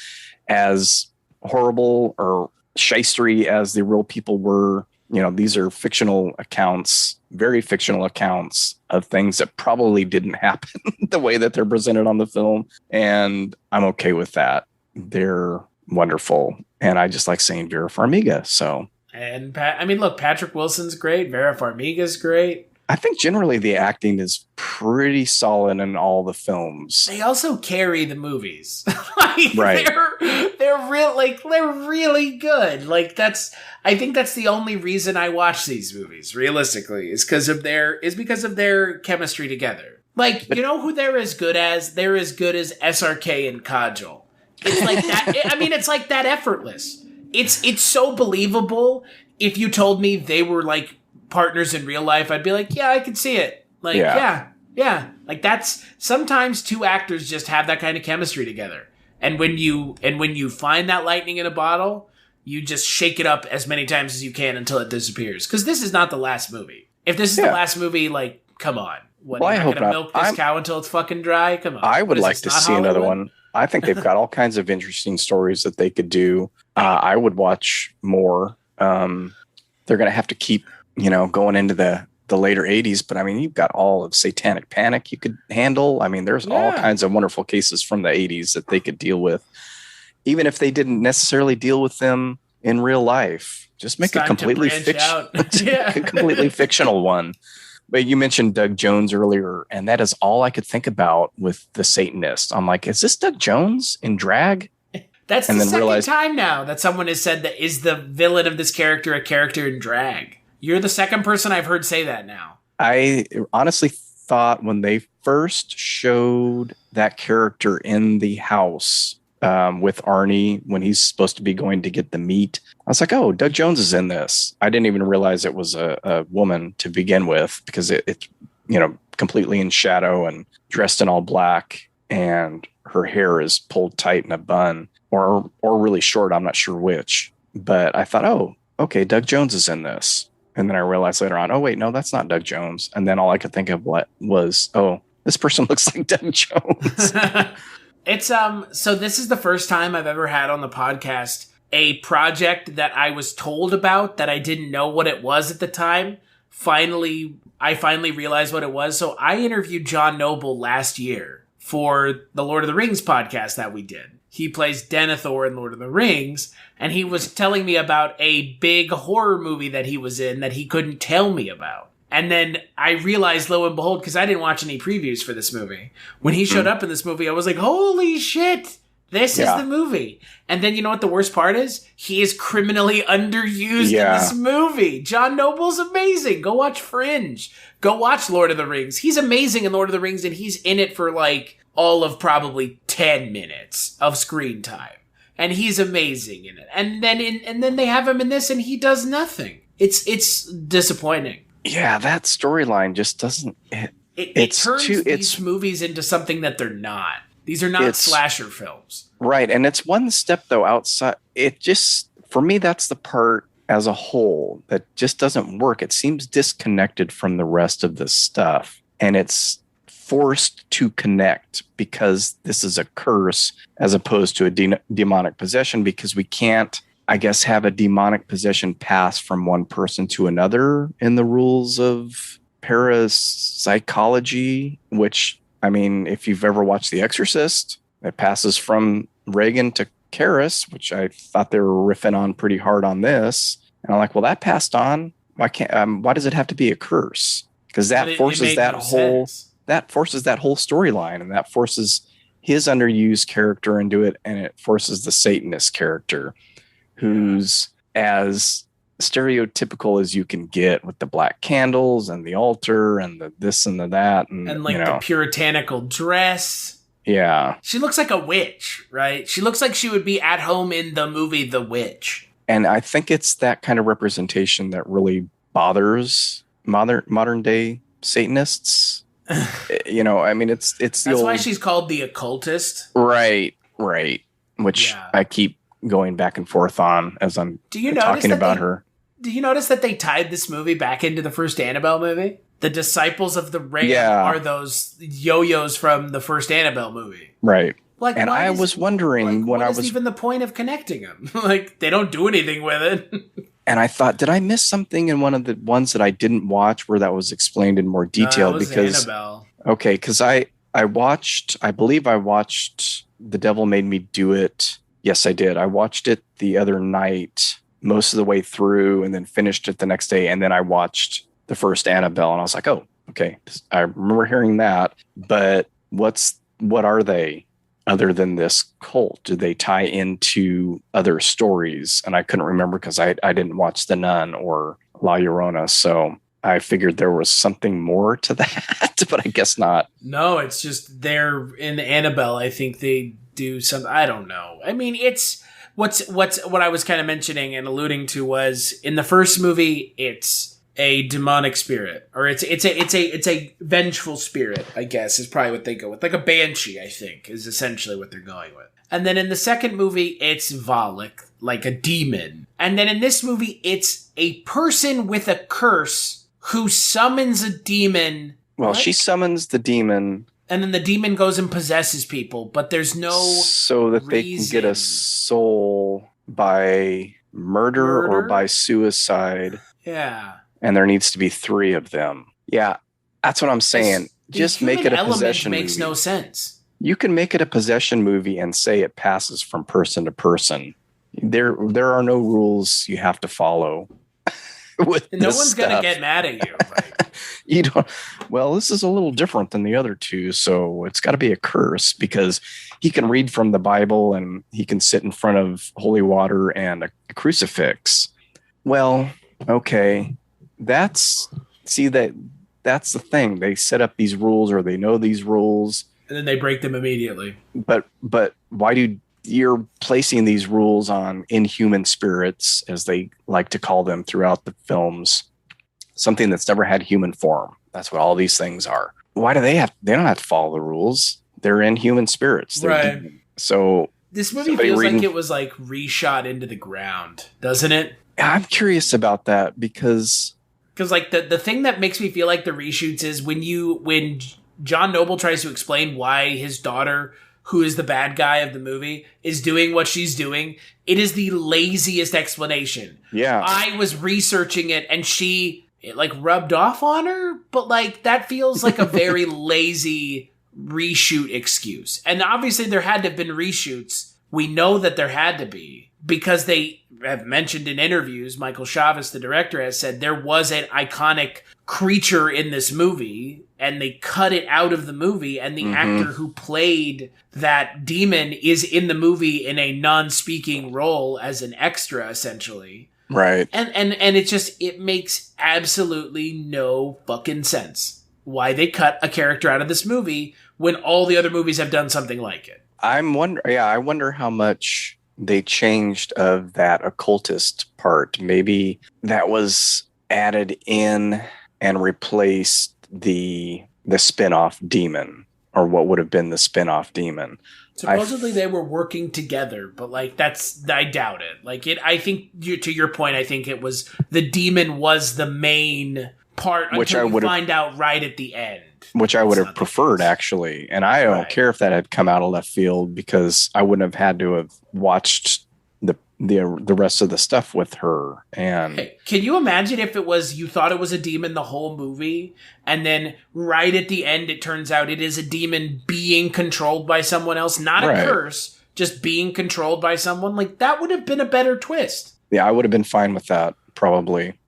As horrible or shystery as the real people were, these are fictional accounts, very fictional accounts of things that probably didn't happen the way that they're presented on the film. And I'm okay with that. They're wonderful. And I just like saying Vera Farmiga. So, and Patrick Wilson's great. Vera Farmiga's great. I think generally the acting is pretty solid in all the films. They also carry the movies. Right. They're really good. I think that's the only reason I watch these movies, realistically, is because of their chemistry together. Like, you know who they're as good as? They're as good as SRK and Kajol. It's like that. I mean, it's like that effortless. It's so believable. If you told me they were like partners in real life, I'd be like, yeah, I can see it. Like, yeah. Like that's sometimes two actors just have that kind of chemistry together. And when you find that lightning in a bottle, you just shake it up as many times as you can until it disappears. Because this is not the last movie. If this is the last movie, like, come on. What, well, you're I not hope going to milk this cow until it's fucking dry? Come on. I would like to see another one. I think they've got all kinds of interesting stories that they could do. I would watch more. They're going to have to keep, going into the later 80s. But, I mean, you've got all of Satanic Panic you could handle. I mean, there's all kinds of wonderful cases from the 80s that they could deal with. Even if they didn't necessarily deal with them in real life. Just make a completely fictional one. But you mentioned Doug Jones earlier, and that is all I could think about with the Satanist. I'm like, is this Doug Jones in drag? That's the second time now that someone has said that is the villain of this character a character in drag. You're the second person I've heard say that now. I honestly thought when they first showed that character in the house with Arnie, when he's supposed to be going to get the meat, I was like, oh, Doug Jones is in this. I didn't even realize it was a woman to begin with, because it's completely in shadow and dressed in all black, and her hair is pulled tight in a bun or really short. I'm not sure which, but I thought, oh, okay, Doug Jones is in this. And then I realized later on, oh, wait, no, that's not Doug Jones. And then all I could think of was, oh, this person looks like Doug Jones. It's so this is the first time I've ever had on the podcast a project that I was told about that I didn't know what it was at the time. I finally realized what it was. So I interviewed John Noble last year for the Lord of the Rings podcast that we did. He plays Denethor in Lord of the Rings, and he was telling me about a big horror movie that he was in that he couldn't tell me about. And then I realized, lo and behold, because I didn't watch any previews for this movie, when he showed up in this movie, I was like, holy shit, this is the movie. And then you know what the worst part is? He is criminally underused in this movie. John Noble's amazing. Go watch Fringe. Go watch Lord of the Rings. He's amazing in Lord of the Rings, and he's in it for like all of probably 10 minutes of screen time. And he's amazing in it. And then they have him in this, and he does nothing. It's disappointing. Yeah, that storyline just doesn't. It turns these movies into something that they're not. These are not slasher films. Right. And it's one step, though, outside. It just, for me, that's the part as a whole that just doesn't work. It seems disconnected from the rest of this stuff. And it's forced to connect because this is a curse as opposed to a demonic possession, because we can't, I guess, have a demonic possession pass from one person to another in the rules of parapsychology, which, I mean, if you've ever watched The Exorcist, it passes from Reagan to Karras, which I thought they were riffing on pretty hard on this. And I'm like, well, that passed on. Why does it have to be a curse? Because that forces that whole storyline, and that forces his underused character into it, and it forces the Satanist character, who's as stereotypical as you can get, with the black candles and the altar and the this and the that. And like the puritanical dress. Yeah. She looks like a witch, right? She looks like she would be at home in the movie The Witch. And I think it's that kind of representation that really bothers modern day Satanists. I mean, it's that's why she's called the occultist. Right. Which I keep going back and forth on as I'm talking about her. Do you notice that they tied this movie back into the first Annabelle movie? The disciples of the Ram are those yo-yos from the first Annabelle movie. Right. And I was wondering what is even the point of connecting them? Like, they don't do anything with it. And I thought, did I miss something in one of the ones that I didn't watch where that was explained in more detail? That was Annabelle. Okay, because I believe I watched The Devil Made Me Do It. Yes, I did. I watched it the other night, most of the way through, and then finished it the next day. And then I watched the first Annabelle, and I was like, oh, okay. I remember hearing that, but what are they other than this cult? Do they tie into other stories? And I couldn't remember because I didn't watch The Nun or La Llorona. So I figured there was something more to that, but I guess not. No, it's just they're in Annabelle. I think they do some. I don't know. I mean, it's what I was kind of mentioning and alluding to was in the first movie, it's a demonic spirit, or it's a vengeful spirit, I guess, is probably what they go with. Like a banshee, I think, is essentially what they're going with. And then in the second movie, it's Valak, like a demon. And then in this movie, it's a person with a curse who summons a demon. Well, she summons the demon. And then the demon goes and possesses people, but there's no so that they can get a soul by murder or by suicide. Yeah. And there needs to be 3 of them. Yeah, that's what I'm saying. Just make it a possession movie. Makes no sense. You can make it a possession movie and say it passes from person to person. There are no rules you have to follow. No one's going to get mad at you. Right? You don't. Well, this is a little different than the other two, so it's got to be a curse because he can read from the Bible and he can sit in front of holy water and a crucifix. Well, okay, that's the thing. They set up these rules, or they know these rules, and then they break them immediately. But why do you're placing these rules on inhuman spirits, as they like to call them throughout the films, something that's never had human form? That's what all these things are. Why do they don't have to follow the rules? They're inhuman spirits. They're right. Demon. So this movie feels like it was like reshot into the ground, doesn't it? I'm curious about that because like the thing that makes me feel like the reshoots is when John Noble tries to explain why his daughter, who is the bad guy of the movie, is doing what she's doing. It is the laziest explanation. Yeah. I was researching it and it like rubbed off on her, but like that feels like a very lazy reshoot excuse. And obviously there had to have been reshoots. We know that there had to be because they have mentioned in interviews, Michael Chaves, the director, has said there was an iconic creature in this movie and they cut it out of the movie, and the actor who played that demon is in the movie in a non-speaking role as an extra, essentially. Right. And it makes absolutely no fucking sense why they cut a character out of this movie when all the other movies have done something like it. I wonder how much they changed of that occultist part. Maybe that was added in and replaced the spin-off demon, or what would have been the spin-off demon. Supposedly they were working together, but like I doubt it. Like I think to your point, I think it was the demon was the main part until we find out right at the end. Which I would have preferred, actually. And I don't care if that had come out of left field, because I wouldn't have had to have watched the rest of the stuff with her. And hey, can you imagine if it was you thought it was a demon the whole movie, and then right at the end it turns out it is a demon being controlled by someone else, not a curse, just being controlled by someone? Like, that would have been a better twist. Yeah, I would have been fine with that, probably.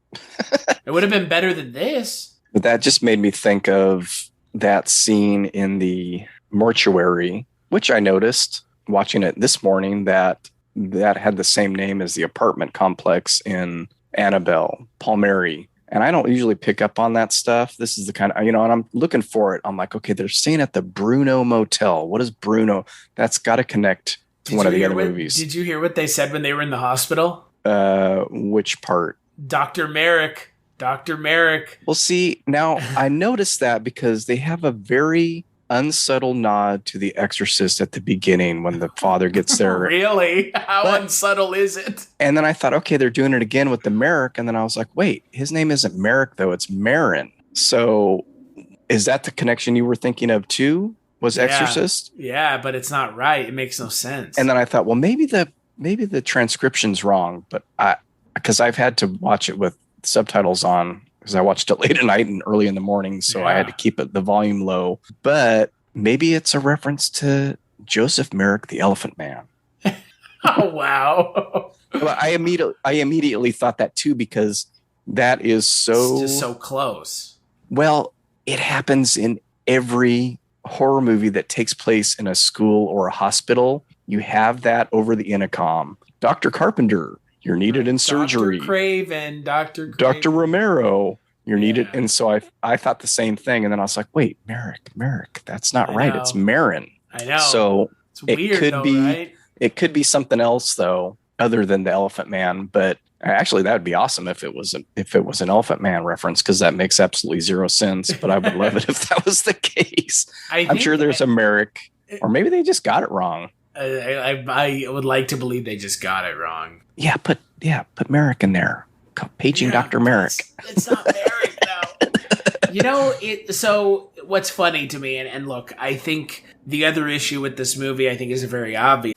It would have been better than this. But that just made me think of that scene in the mortuary, which I noticed watching it this morning, that had the same name as the apartment complex in Annabelle, Palmieri. And I don't usually pick up on that stuff. This is the kind of, and I'm looking for it. I'm like, okay, they're staying at the Bruno Motel. What is Bruno? That's got to connect to one of the other movies. Did you hear what they said when they were in the hospital? Which part? Dr. Merrick. Well, see, now I noticed that because they have a very unsubtle nod to The Exorcist at the beginning when the father gets there. Really? How unsubtle is it? And then I thought, okay, they're doing it again with the Merrick. And then I was like, wait, his name isn't Merrick, though. It's Marin. So is that the connection you were thinking of, too? Was Exorcist? Yeah, but it's not right. It makes no sense. And then I thought, well, maybe the transcription's wrong. But because I've had to watch it with subtitles on, because I watched it late at night and early in the morning, so I had to keep the volume low. But maybe it's a reference to Joseph Merrick, the Elephant Man. Oh, wow. Well, I immediately thought that too, because that is it's just so close. Well, it happens in every horror movie that takes place in a school or a hospital. You have that over the intercom. Dr. Carpenter, you're needed in surgery. Dr. Craven. Dr. Romero, You're needed. And so I thought the same thing. And then I was like, wait, Merrick, that's not right. It's Marin. I know. So it's weird, right? It could be something else though, other than the Elephant Man. But actually, that would be awesome if it was an Elephant Man reference, because that makes absolutely zero sense. But I would love it if that was the case. I'm sure there's a Merrick, or maybe they just got it wrong. I would like to believe they just got it wrong. Yeah, put Merrick in there. Paging Dr. Merrick. It's not Merrick though. So what's funny to me, and look, I think the other issue with this movie, I think, is very obvious.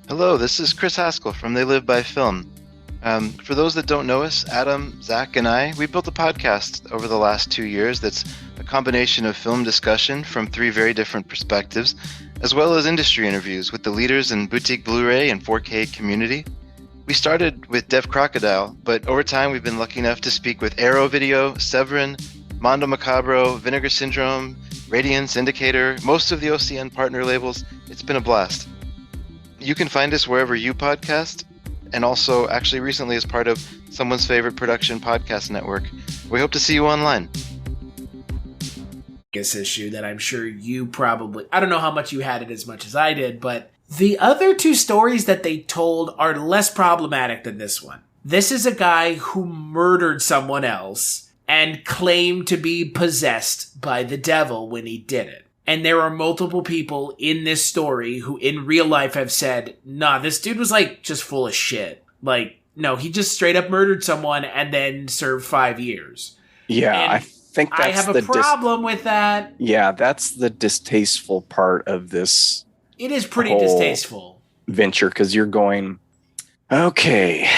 Hello, this is Chris Haskell from They Live by Film. For those that don't know us, Adam, Zach, and we built a podcast over the last 2 years that's a combination of film discussion from 3 very different perspectives, as well as industry interviews with the leaders in boutique Blu-ray and 4K community. We started with Dev Crocodile, but over time we've been lucky enough to speak with Arrow Video, Severin, Mondo Macabro, Vinegar Syndrome, Radiance, Indicator, most of the OCN partner labels. It's been a blast. You can find us wherever you podcast, and also actually recently as part of Someone's Favorite Production Podcast Network. We hope to see you online. This issue that I'm sure you probably, I don't know how much you had it as much as I did, but the other 2 stories that they told are less problematic than this one. This is a guy who murdered someone else and claimed to be possessed by the devil when he did it. And there are multiple people in this story who in real life have said, nah, this dude was like just full of shit. Like, no, he just straight up murdered someone and then served 5 years. Yeah, and I think that's I have a problem with that. Yeah, that's the distasteful part of this. It is pretty distasteful venture, because you're going, okay,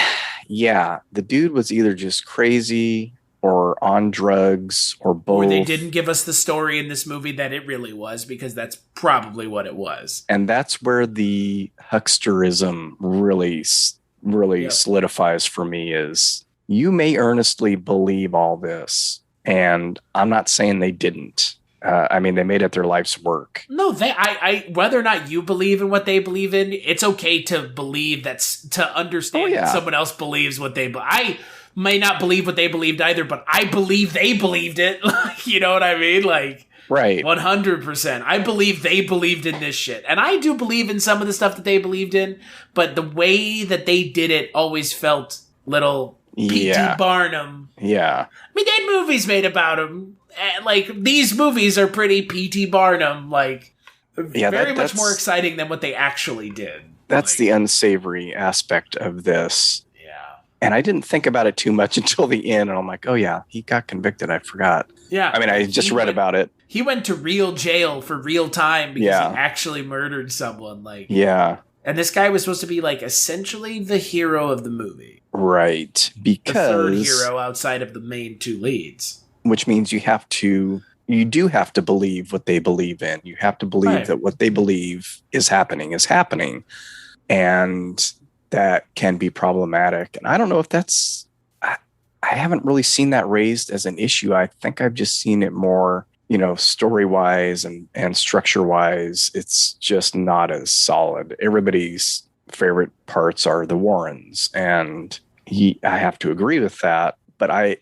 yeah, the dude was either just crazy or on drugs or both. Or they didn't give us the story in this movie that it really was, because that's probably what it was. And that's where the hucksterism really solidifies for me, is you may earnestly believe all this. And I'm not saying they didn't. I mean, they made it their life's work. No, whether or not you believe in what they believe in, it's okay to believe to understand that someone else believes what they believe. I may not believe what they believed either, but I believe they believed it. You know what I mean? Like, right. 100%. I believe they believed in this shit. And I do believe in some of the stuff that they believed in, but the way that they did it always felt little P.T. Barnum. Yeah. I mean, they had movies made about him. Like, these movies are pretty P.T. Barnum, like, very much more exciting than what they actually did. That's the unsavory aspect of this. Yeah. And I didn't think about it too much until the end, and I'm like, oh yeah, he got convicted. I forgot. Yeah. I mean, I just read about it. He went to real jail for real time because he actually murdered someone. Like, yeah. And this guy was supposed to be, like, essentially the hero of the movie. Right. Because the third hero outside of the main 2 leads. Which means you do have to believe what they believe in. You have to believe that what they believe is happening. And that can be problematic. And I don't know if that's, I haven't really seen that raised as an issue. I think I've just seen it more, story-wise and structure-wise. It's just not as solid. Everybody's favorite parts are the Warrens. And I have to agree with that. But I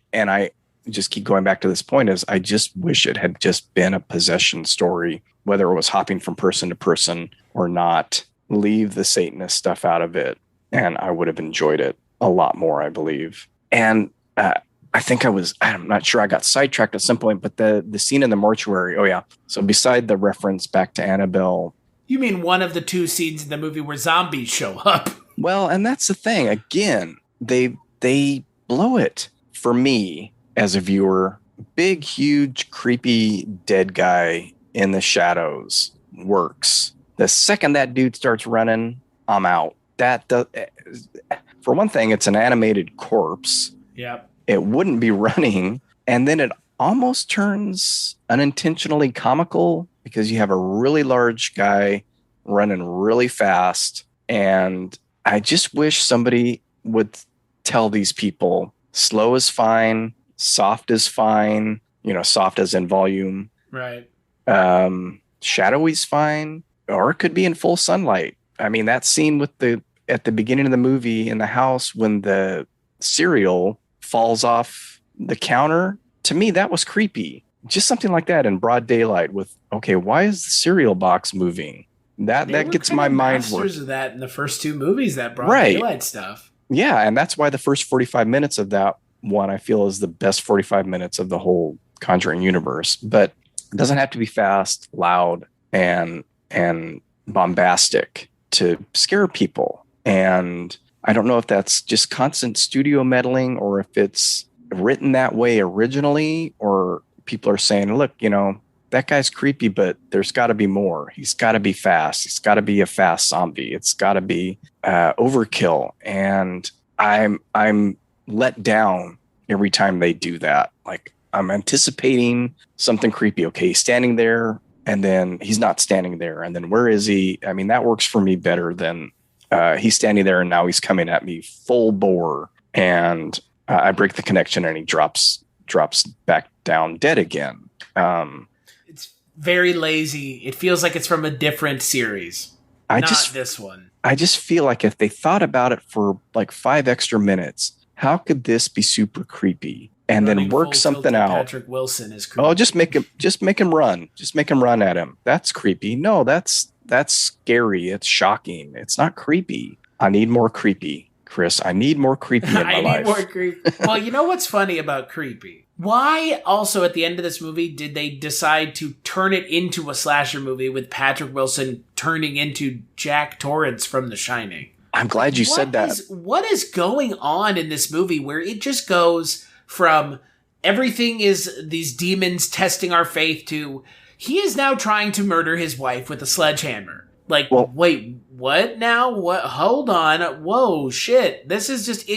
just keep going back to this point, is I just wish it had just been a possession story, whether it was hopping from person to person or not. Leave the Satanist stuff out of it, and I would have enjoyed it a lot more, I believe. And I think I'm not sure, I got sidetracked at some point, but the scene in the mortuary, oh yeah. So beside the reference back to Annabelle. You mean one of the 2 scenes in the movie where zombies show up? Well, and that's the thing. Again, they blow it for me. As a viewer, big, huge, creepy, dead guy in the shadows works. The second that dude starts running, I'm out. For one thing, it's an animated corpse. Yep. It wouldn't be running. And then it almost turns unintentionally comical because you have a really large guy running really fast. And I just wish somebody would tell these people slow is fine. Soft is fine, soft as in volume. Right. Shadowy's fine, or it could be in full sunlight. I mean, that scene at the beginning of the movie in the house when the cereal falls off the counter, to me, that was creepy. Just something like that in broad daylight with, okay, why is the cereal box moving? That gets my mind working. Masters of that in the first two movies, that broad Right. daylight stuff. Yeah, and that's why the first 45 minutes of that one I feel is the best 45 minutes of the whole Conjuring universe. But it doesn't have to be fast, loud, and bombastic to scare people. And I don't know if that's just constant studio meddling or if it's written that way originally, or people are saying, look, you know, that guy's creepy, but there's got to be more. He's got to be fast. He's got to be a fast zombie. It's got to be overkill. And I'm let down every time they do that. Like, I'm anticipating something creepy. Okay, he's standing there, and then he's not standing there. And then where is he? I mean, that works for me better than he's standing there and now he's coming at me full bore. And I break the connection and he drops back down dead again. It's very lazy. It feels like it's from a different series. Not this one. I just feel like if they thought about it for like 5 extra minutes, how could this be super creepy? And then work something out. Patrick Wilson is creepy. Oh, just make him run. Just make him run at him. That's creepy. No, that's scary. It's shocking. It's not creepy. I need more creepy, Chris. I need more creepy in my life. I need more creepy. Well, you know what's funny about creepy? Why also at the end of this movie did they decide to turn it into a slasher movie with Patrick Wilson turning into Jack Torrance from The Shining? I'm glad you said that. What is going on in this movie where it just goes from everything is these demons testing our faith to he is now trying to murder his wife with a sledgehammer. Like, wait, what now? What? Hold on. Whoa, shit. This is just,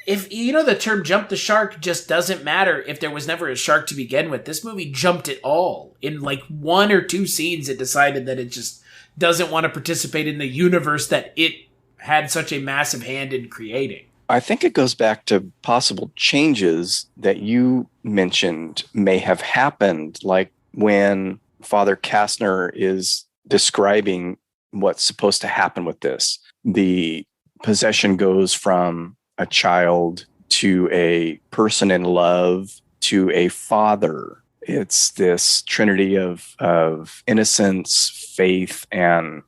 if you know, the term jump the shark just doesn't matter if there was never a shark to begin with. This movie jumped it all. In like 1 or 2 scenes, it decided that it just doesn't want to participate in the universe that it had such a massive hand in creating. I think it goes back to possible changes that you mentioned may have happened, like when Father Kastner is describing what's supposed to happen with this. The possession goes from a child to a person in love to a father. It's this trinity of innocence, faith, and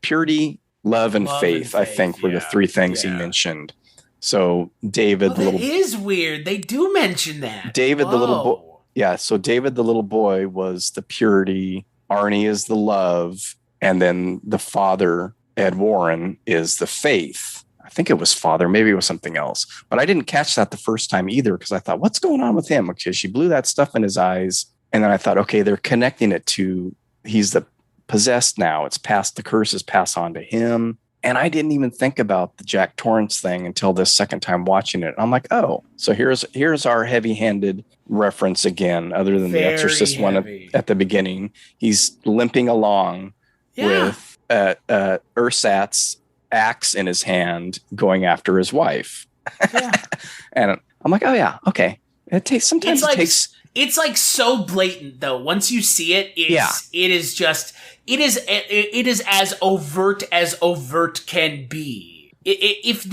purity, love and faith, I think, were the 3 things he mentioned. So David, that is weird. They do mention that. David, the little boy. Yeah. So David, the little boy, was the purity. Arne is the love. And then the father, Ed Warren, is the faith. I think it was father. Maybe it was something else. But I didn't catch that the first time either, because I thought, what's going on with him? Because she blew that stuff in his eyes. And then I thought, okay, they're connecting it to he's the possessed now. It's passed, the curse is passed on to him. And I didn't even think about the Jack Torrance thing until this second time watching it. I'm like, oh, so here's our heavy-handed reference again, other than the Exorcist one at the beginning. He's limping along with Ursat's axe in his hand going after his wife. Yeah. And I'm like, oh yeah, okay. It takes It's like so blatant though. Once you see it, it is as overt can be. If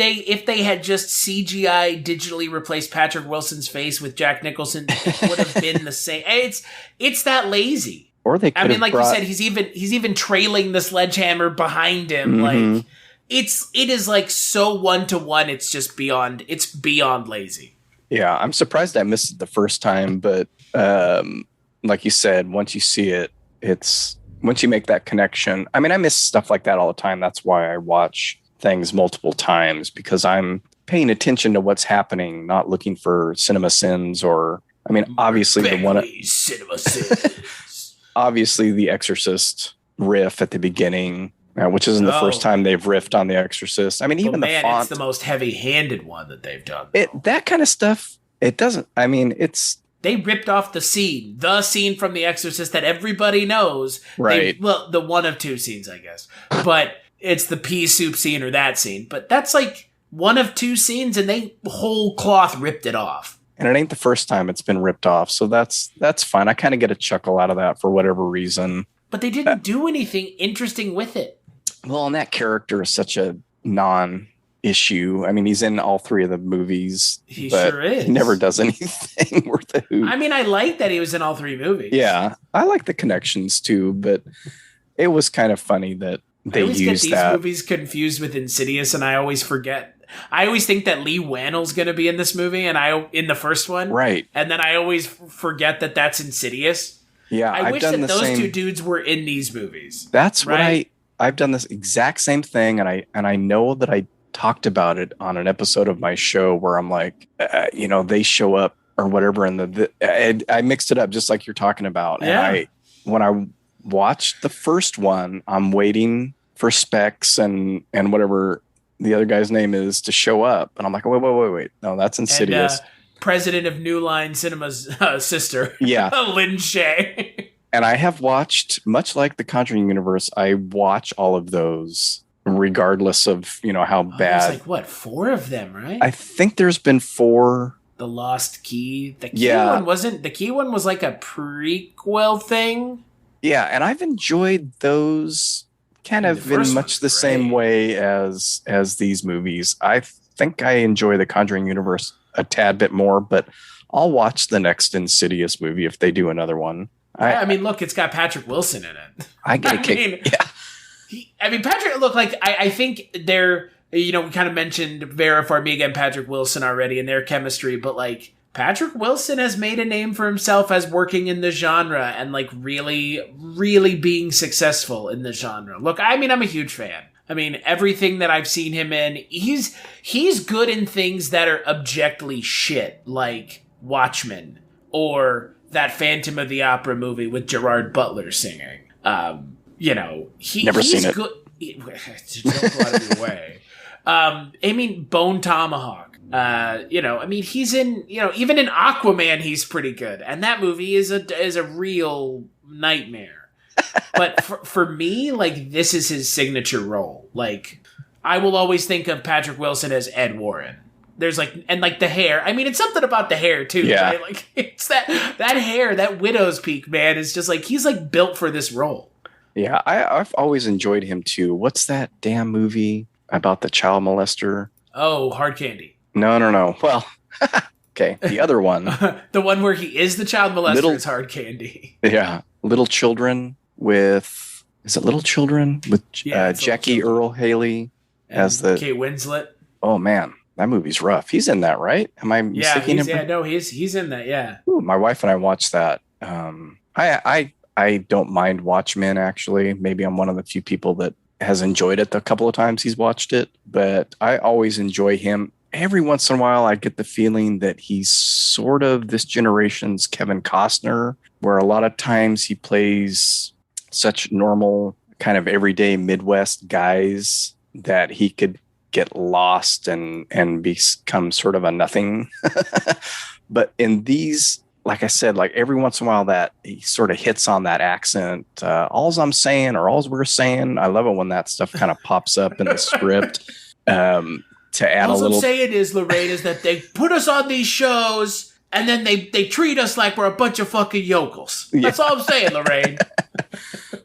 they had just CGI digitally replaced Patrick Wilson's face with Jack Nicholson, it would have been the same. It's that lazy. Or they could you said, he's even trailing the sledgehammer behind him. Mm-hmm. Like it is like so 1-to-1. It's just beyond lazy. Yeah, I'm surprised I missed it the first time, but like you said, once you see it, once you make that connection. I mean, I miss stuff like that all the time. That's why I watch things multiple times, because I'm paying attention to what's happening, not looking for cinema sins or, I mean, obviously cinema sins. Obviously the Exorcist riff at the beginning, which isn't the first time they've riffed on The Exorcist. I mean, even the font. It's the most heavy-handed one that they've done. That kind of stuff, it doesn't, I mean, they ripped off the scene from The Exorcist that everybody knows. Right. The one of 2 scenes, I guess. But it's the pea soup scene or that scene. But that's like one of 2 scenes, and they whole cloth ripped it off. And it ain't the first time it's been ripped off, so that's fine. I kind of get a chuckle out of that for whatever reason. But they didn't do anything interesting with it. Well, and that character is such a non issue. I mean, he's in all three of the movies. He but sure is. He never does anything worth a hoot. I mean, I like that he was in all three movies. Yeah, I like the connections too, but it was kind of funny that they I always get used these that. movies confused with Insidious, and I always forget. I always think that Lee Wannell's going to be in this movie, and in the first one, right? And then I always forget that that's Insidious. Yeah, I wish that those two dudes were in these movies. That's right? what I've done this exact same thing, and I know that I talked about it on an episode of my show where I'm like, they show up or whatever, and I mixed it up just like you're talking about. Yeah. And when I watched the first one, I'm waiting for Specs and whatever the other guy's name is to show up, and I'm like, wait, no, that's Insidious. And, president of New Line Cinema's sister, yeah, Lynn Shay. And I have watched, much like the Conjuring Universe, I watch all of those regardless of how bad. There's like what, 4 of them, right? I think there's been 4. The Lost Key. The Key one wasn't. The Key one was like a prequel thing. Yeah, and I've enjoyed those kind of in much the same way as these movies. I think I enjoy the Conjuring Universe a tad bit more, but I'll watch the next Insidious movie if they do another one. I mean, look, it's got Patrick Wilson in it. I get a kick. Patrick, look, like, I think they're, we kind of mentioned Vera Farmiga and Patrick Wilson already and their chemistry, but, like, Patrick Wilson has made a name for himself as working in the genre and, like, really, really being successful in the genre. Look, I mean, I'm a huge fan. I mean, everything that I've seen him in, he's good in things that are objectively shit, like Watchmen or that Phantom of the Opera movie with Gerard Butler singing. Never seen it. Good. Don't go out of your way. I mean, Bone Tomahawk. He's in. Even in Aquaman, he's pretty good, and that movie is a real nightmare. But for me, like, this is his signature role. Like, I will always think of Patrick Wilson as Ed Warren. There's the hair. I mean, it's something about the hair too, right? Like, it's that hair, that widow's peak, man, is just like, he's like built for this role. Yeah, I've always enjoyed him too. What's that damn movie about the child molester? Oh, Hard Candy. No. Well, okay, the other one. The one where he is the child molester is Hard Candy. Yeah, Little Children with Jackie Earl Haley as the Kate Winslet. Oh man, that movie's rough. He's in that, right? Am I mistaking him? Yeah, no, he's in that. Yeah. Ooh, my wife and I watched that. I don't mind Watchmen, actually. Maybe I'm one of the few people that has enjoyed it the couple of times he's watched it, but I always enjoy him. Every once in a while, I get the feeling that he's sort of this generation's Kevin Costner, where a lot of times he plays such normal, kind of everyday Midwest guys that he could get lost and become sort of a nothing. But in these, like I said, like every once in a while that he sort of hits on that accent. All's I'm saying or all's we're saying. I love it when that stuff kind of pops up in the script. To add all a little. I'm saying is, Lorraine, is that they put us on these shows and then they treat us like we're a bunch of fucking yokels. That's all I'm saying, Lorraine.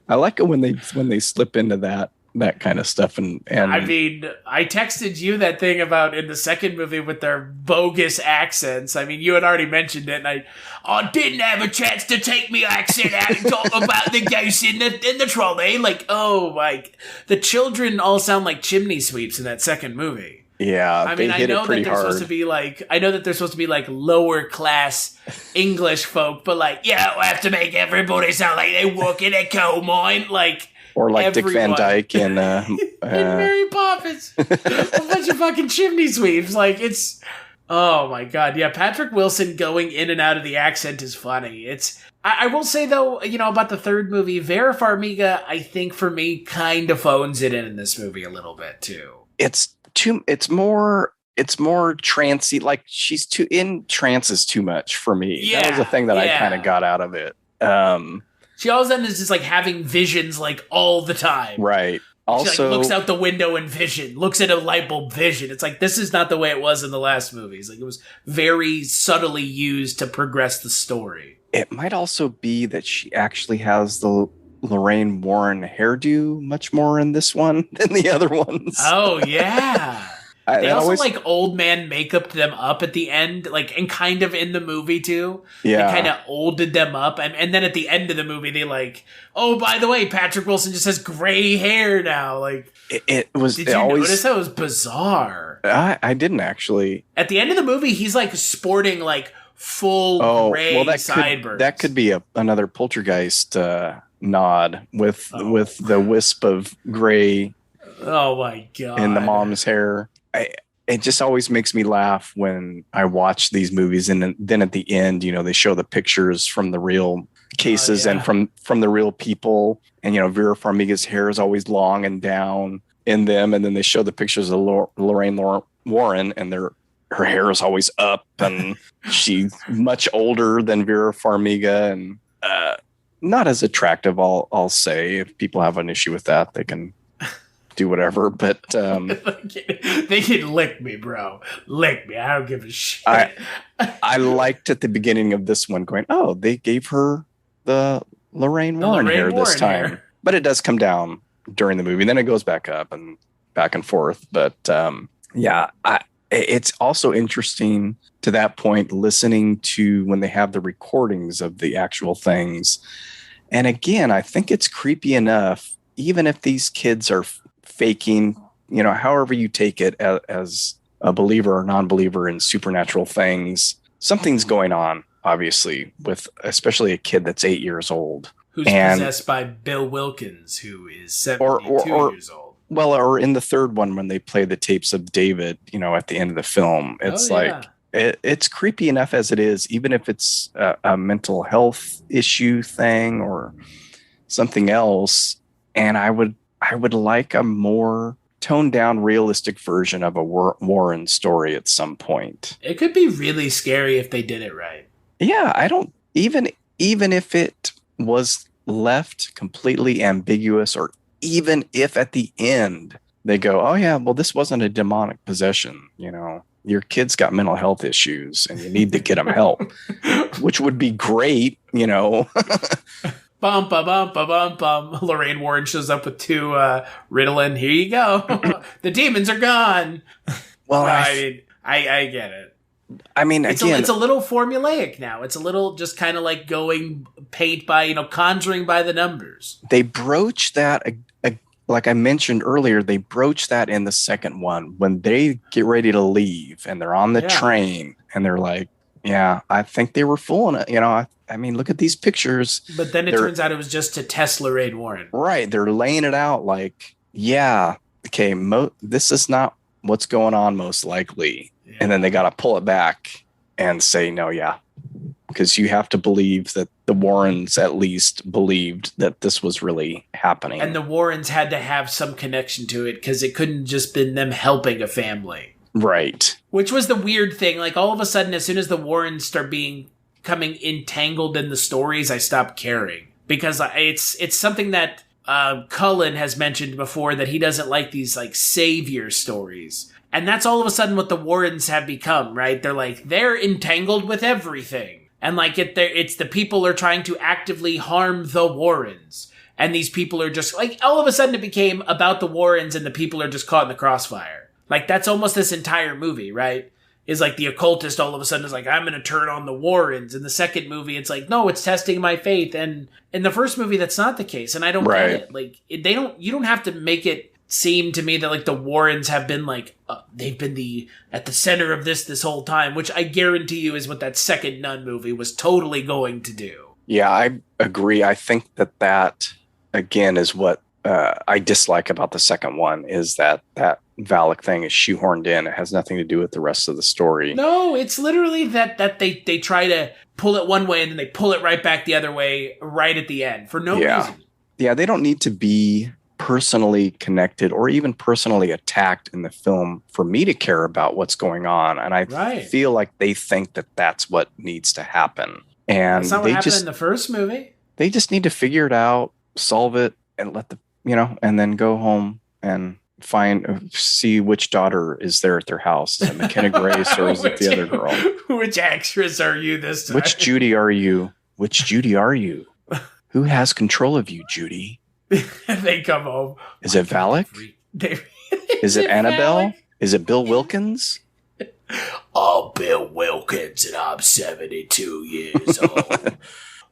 I like it when they slip into that kind of stuff. And I mean, I texted you that thing about in the second movie with their bogus accents. I mean, you had already mentioned it, and I didn't have a chance to take me accent out and talk about the ghost in the trolley. Like, the children all sound like chimney sweeps in that second movie. Yeah, I mean, I know that they're supposed to be like lower class English folk, but like, we have to make everybody sound like they work in a coal mine, like. Or like everyone. Dick Van Dyke and Mary Poppins. A bunch of fucking chimney sweeps. Like, it's... Oh, my God. Yeah, Patrick Wilson going in and out of the accent is funny. I will say, though, about the third movie, Vera Farmiga, I think, for me, kind of phones it in this movie a little bit, too. It's more trancey. Like, she's too... In trances too much for me. Yeah, that was the thing that I kind of got out of it. She all of a sudden is just like having visions like all the time. Right. Also, she like looks out the window and vision, looks at a light bulb vision. It's like, this is not the way it was in the last movies. Like, it was very subtly used to progress the story. It might also be that she actually has the Lorraine Warren hairdo much more in this one than the other ones. Oh, yeah. They also like old man make-upped them up at the end, like, and kind of in the movie too. Yeah. They kind of olded them up. And then at the end of the movie, they like, oh, by the way, Patrick Wilson just has gray hair now. Like, it was, did you notice that? It was bizarre. I didn't actually. At the end of the movie, he's like sporting like full gray sideburns. That could be another Poltergeist nod with the wisp of gray. Oh my God. In the mom's hair. It just always makes me laugh when I watch these movies, and then at the end, they show the pictures from the real cases and from the real people, and Vera Farmiga's hair is always long and down in them, and then they show the pictures of Lorraine Warren, and her hair is always up, and she's much older than Vera Farmiga, and not as attractive. I'll say, if people have an issue with that, they can do whatever, but they can lick me, bro. Lick me. I don't give a shit. I liked at the beginning of this one going, oh, they gave her the Lorraine Warren hair this time. But it does come down during the movie. Then it goes back up and back and forth. But it's also interesting to that point, listening to when they have the recordings of the actual things. And again, I think it's creepy enough, even if these kids are faking, however you take it as a believer or non-believer in supernatural things, something's going on, obviously, with especially a kid that's 8 years old. Who's possessed by Bill Wilkins, who is 72 years old. Well, or in the third one, when they play the tapes of David, at the end of the film, it's it's creepy enough as it is, even if it's a mental health issue thing or something else. And I would like a more toned down, realistic version of a Warren story at some point. It could be really scary if they did it right. Yeah, I don't even if it was left completely ambiguous, or even if at the end they go, oh yeah, well, this wasn't a demonic possession. Your kid's got mental health issues and you need to get them help, which would be great. Bum, bum, bum, bum, bum, bum. Lorraine Warren shows up with 2 Ritalin. Here you go. The demons are gone. Well, I get it. I mean, it's a little formulaic now. It's a little just kind of like going paint by, conjuring by the numbers. They broach that, like I mentioned earlier, they broach that in the second one when they get ready to leave and they're on the train and they're like, yeah, I think they were fooling it. I mean, look at these pictures. But then it turns out it was just to test Lorraine Warren. Right. They're laying it out like, yeah, okay, this is not what's going on most likely. Yeah. And then they got to pull it back and say, no, yeah. Because you have to believe that the Warrens at least believed that this was really happening. And the Warrens had to have some connection to it because it couldn't just been them helping a family. Right. Which was the weird thing. Like, all of a sudden, as soon as the Warrens start becoming entangled in the stories, I stopped caring. Because it's something that Cullen has mentioned before, that he doesn't like these, like, savior stories. And that's all of a sudden what the Warrens have become, right? They're entangled with everything. And, like, it's the people are trying to actively harm the Warrens. And these people are just, like, all of a sudden it became about the Warrens and the people are just caught in the crossfire. Like, that's almost this entire movie, right? Is like the occultist all of a sudden is like, I'm going to turn on the Warrens. In the second movie, it's like, no, it's testing my faith. And in the first movie, that's not the case. And I don't get it. Like, you don't have to make it seem to me that, like, the Warrens have been like, they've been at the center of this whole time, which I guarantee you is what that second Nun movie was totally going to do. Yeah, I agree. I think that again is what I dislike about the second one, is that Valak thing is shoehorned in. It has nothing to do with the rest of the story. No, it's literally that they try to pull it one way and then they pull it right back the other way right at the end for no reason. Yeah, they don't need to be personally connected or even personally attacked in the film for me to care about what's going on. And I feel like they think that that's what needs to happen. And that's not what happened in the first movie. They just need to figure it out, solve it, and let and then go home and see which daughter is there at their house. Is it McKenna Grace or is it the other girl? Which actress are you this time? Which Judy are you? Who has control of you, Judy? They come home. Is it Valak? Is it Annabelle? Is it Bill Wilkins? I'm Bill Wilkins, and I'm 72 years old.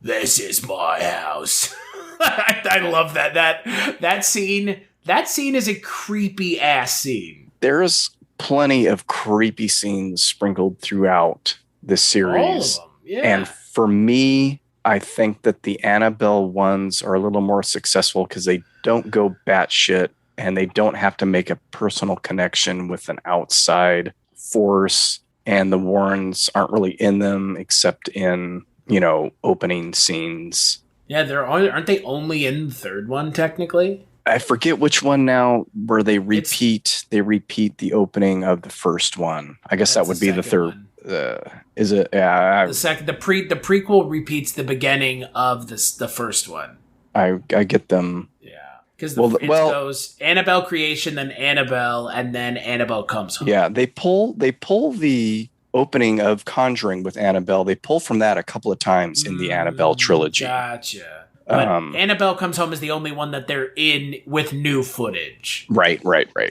This is my house. I love that scene. That scene is a creepy ass scene. There's plenty of creepy scenes sprinkled throughout the series. All of them, yeah. And for me, I think that the Annabelle ones are a little more successful because they don't go batshit and they don't have to make a personal connection with an outside force. And the Warrens aren't really in them except in, opening scenes. Yeah, aren't they only in the third one technically? I forget which one now where they repeat the opening of the first one. I guess that would be the third. Is it? Yeah. The prequel repeats the beginning of the first one. I get them. Yeah, because it goes Annabelle creation, then Annabelle, and then Annabelle comes home. Yeah, they pull the opening of Conjuring with Annabelle. They pull from that a couple of times in the Annabelle trilogy. Gotcha. But Annabelle Comes Home is the only one that they're in with new footage. Right.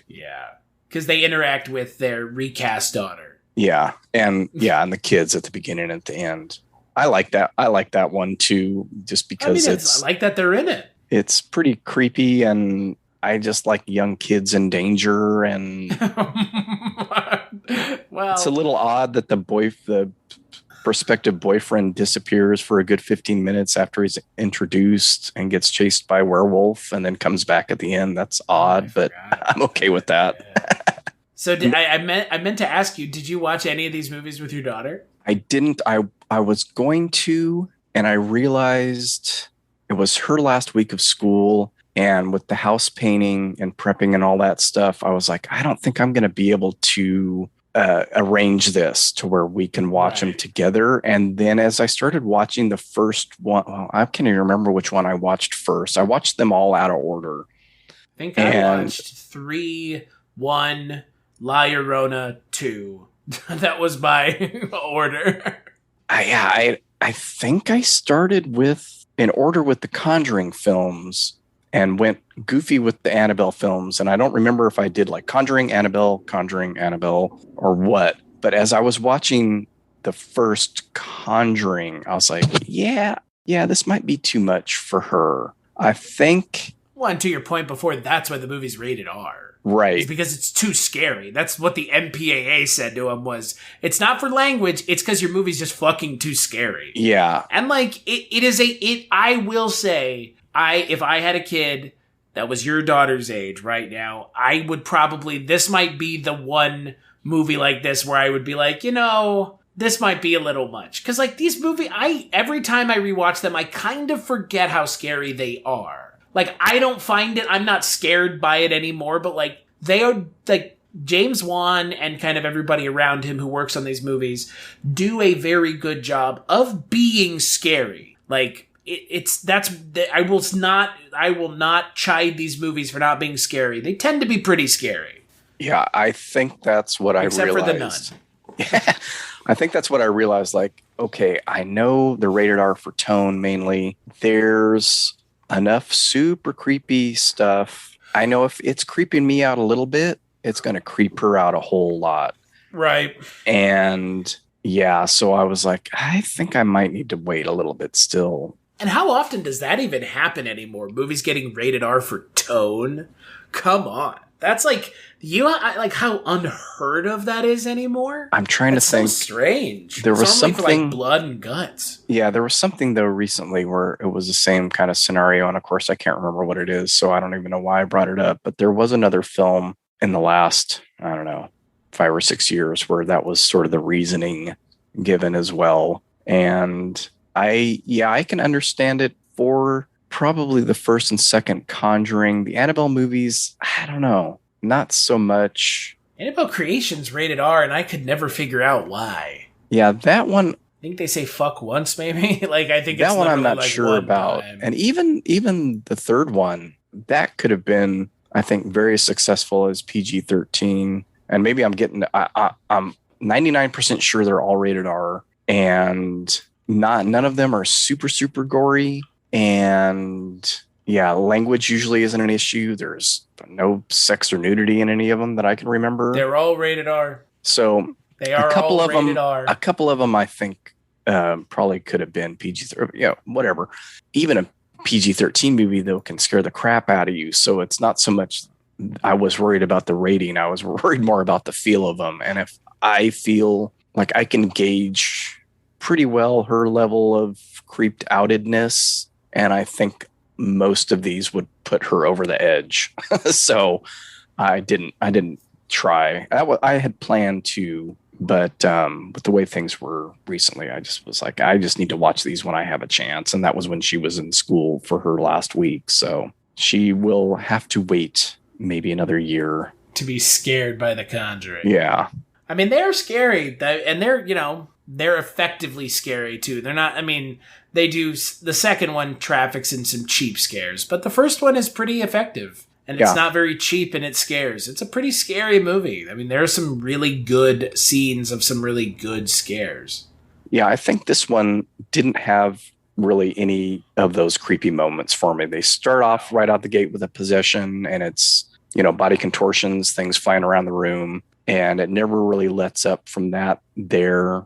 Yeah. Because they interact with their recast daughter. Yeah. And the kids at the beginning and at the end. I like that. I like that one too, just because I like that they're in it. It's pretty creepy, and I just like young kids in danger, and well, it's a little odd that the prospective boyfriend disappears for a good 15 minutes after he's introduced and gets chased by a werewolf and then comes back at the end. That's odd, but I'm okay with that. So I meant to ask you, did you watch any of these movies with your daughter? I didn't. I was going to, and I realized it was her last week of school, and with the house painting and prepping and all that stuff, I was like, I don't think I'm going to be able to arrange this to where we can watch them together. And then as I started watching the first one, I can't even remember which one I watched first. I watched them all out of order. I think I watched 3, 1, La Llorona, 2. That was my order. I think I started in order with the Conjuring films and went goofy with the Annabelle films. And I don't remember if I did like Conjuring Annabelle, or what. But as I was watching the first Conjuring, I was like, yeah, this might be too much for her. I think. Well, and to your point before, that's why the movie's rated R. Right. It's because it's too scary. That's what the MPAA said to him was, it's not for language, it's because your movie's just fucking too scary. Yeah. And like, I will say, if I had a kid that was your daughter's age right now, I would this might be the one movie like this where I would be like, this might be a little much. Because like these movies, every time I rewatch them, I kind of forget how scary they are. Like, I don't find it, I'm not scared by it anymore, but like, they are, like, James Wan and kind of everybody around him who works on these movies do a very good job of being scary. Like, I will not chide these movies for not being scary. They tend to be pretty scary. Yeah, I think that's what I realized. Except for the nun. Yeah, I think that's what I realized. Like, okay, I know they're rated R for tone mainly. There's enough super creepy stuff. I know if it's creeping me out a little bit, it's going to creep her out a whole lot. Right. And yeah, so I was like, I think I might need to wait a little bit still. And how often does that even happen anymore? Movies getting rated R for tone? Come on. That's like, how unheard of that is anymore. I'm trying to think. So strange. There was something for like blood and guts. Yeah, there was something though recently where it was the same kind of scenario, and of course I can't remember what it is, so I don't even know why I brought it up. But there was another film in the last, 5 or 6 years where that was sort of the reasoning given as well. And I can understand it for probably the first and second Conjuring. The Annabelle movies, I don't know, not so much. Annabelle Creation's rated R, and I could never figure out why. Yeah, that one. I think they say fuck once, maybe. Like, I think that it's one I'm not like sure about. Time. And even the third one, that could have been, I think, very successful as PG-13. And maybe I'm 99% sure they're all rated R, and none of them are super, super gory. And yeah, language usually isn't an issue. There's no sex or nudity in any of them that I can remember. They're all rated R. So they are all rated R. A couple of them I think probably could have been PG-13, whatever. Even a PG-13 movie, though, can scare the crap out of you. So it's not so much I was worried about the rating. I was worried more about the feel of them. And if I feel like I can gauge pretty well her level of creeped outedness, and I think most of these would put her over the edge. So I didn't try. I had planned to, but with the way things were recently, I just was like, I just need to watch these when I have a chance. And that was when she was in school for her last week. So she will have to wait maybe another year to be scared by The Conjuring. Yeah. I mean, they're scary, and they're effectively scary too. They're not, I mean, they do, the second one traffics in some cheap scares, but the first one is pretty effective, and it's not very cheap, and it scares. It's a pretty scary movie. I mean, there are some really good scenes of some really good scares. Yeah, I think this one didn't have really any of those creepy moments for me. They start off right out the gate with a possession, and it's, body contortions, things flying around the room, and it never really lets up from that there.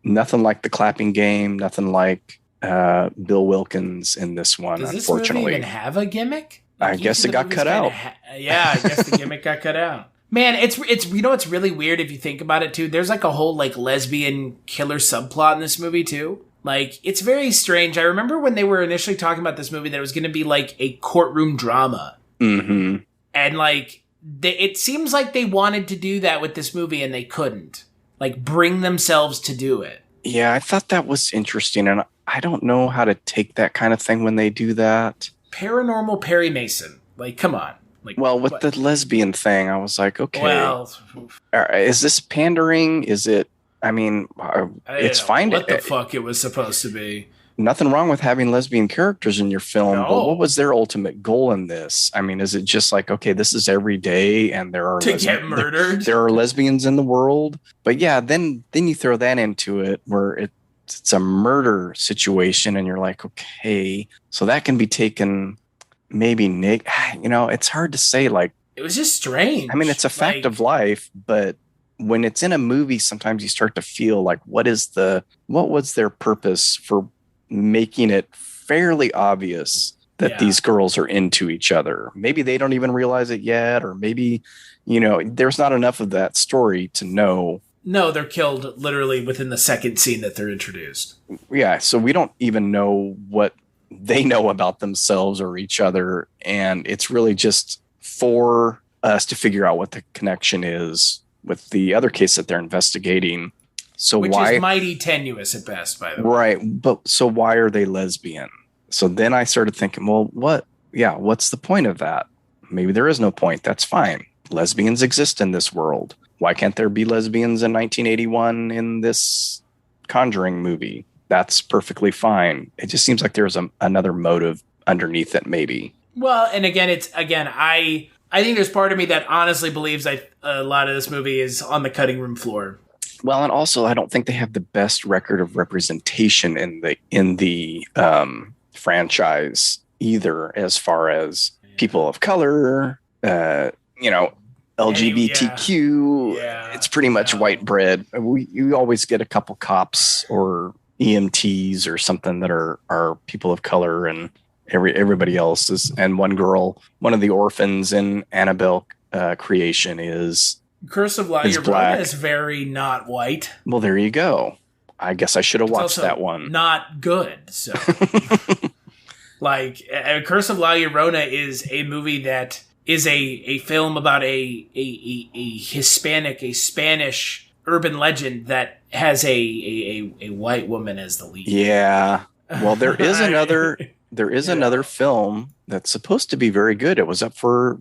Nothing like the clapping game, nothing like Bill Wilkins in this one, Does this unfortunately. movie even have a gimmick? I guess it got cut out. I guess the gimmick got cut out. Man, it's it's really weird if you think about it too. There's like a whole like lesbian killer subplot in this movie too. Like, it's very strange. I remember when they were initially talking about this movie that it was going to be like a courtroom drama. Mm-hmm. And like, it seems like they wanted to do that with this movie and they couldn't. Like, bring themselves to do it. Yeah, I thought that was interesting. And I don't know how to take that kind of thing when they do that. Paranormal Perry Mason. Like, come on. Like, well, with what? the lesbian thing, I was like, okay. Well, is this pandering? Is it, it's fine. What the fuck it was supposed to be. Nothing wrong with having lesbian characters in your film, No. but what was their ultimate goal in this? I mean, is it just like, okay, this is every day and there are get murdered? There are lesbians in the world. But yeah, then you throw that into it where it's a murder situation and you're like, okay, so that can be taken maybe it's hard to say. Like, it was just strange. I mean, it's a fact of life, but when it's in a movie, sometimes you start to feel like, what was their purpose for making it fairly obvious that these girls are into each other? Maybe they don't even realize it yet, or maybe, there's not enough of that story to know. No, they're killed literally within the second scene that they're introduced. Yeah, so we don't even know what they know about themselves or each other, and it's really just for us to figure out what the connection is with the other case that they're investigating. So Which why is mighty tenuous at best, by the way. Right. But so why are they lesbian? So then I started thinking, well, what's the point of that? Maybe there is no point. That's fine. Lesbians exist in this world. Why can't there be lesbians in 1981 in this Conjuring movie? That's perfectly fine. It just seems like there's another motive underneath it, maybe. Well, and I think there's part of me that honestly believes a lot of this movie is on the cutting room floor. Well, and also I don't think they have the best record of representation in the franchise either, as far as people of color, LGBTQ. It's pretty much white bread. You always get a couple cops or EMTs or something that are people of color, and everybody else is. And one girl, one of the orphans in Annabelle creation is Curse of La Llorona is very not white. Well, there you go. I guess I should have watched that one. Not good. So, like, Curse of La Llorona is a movie that is a film about a Spanish urban legend that has a white woman as the lead. Yeah. Well, there is another film that's supposed to be very good. It was up for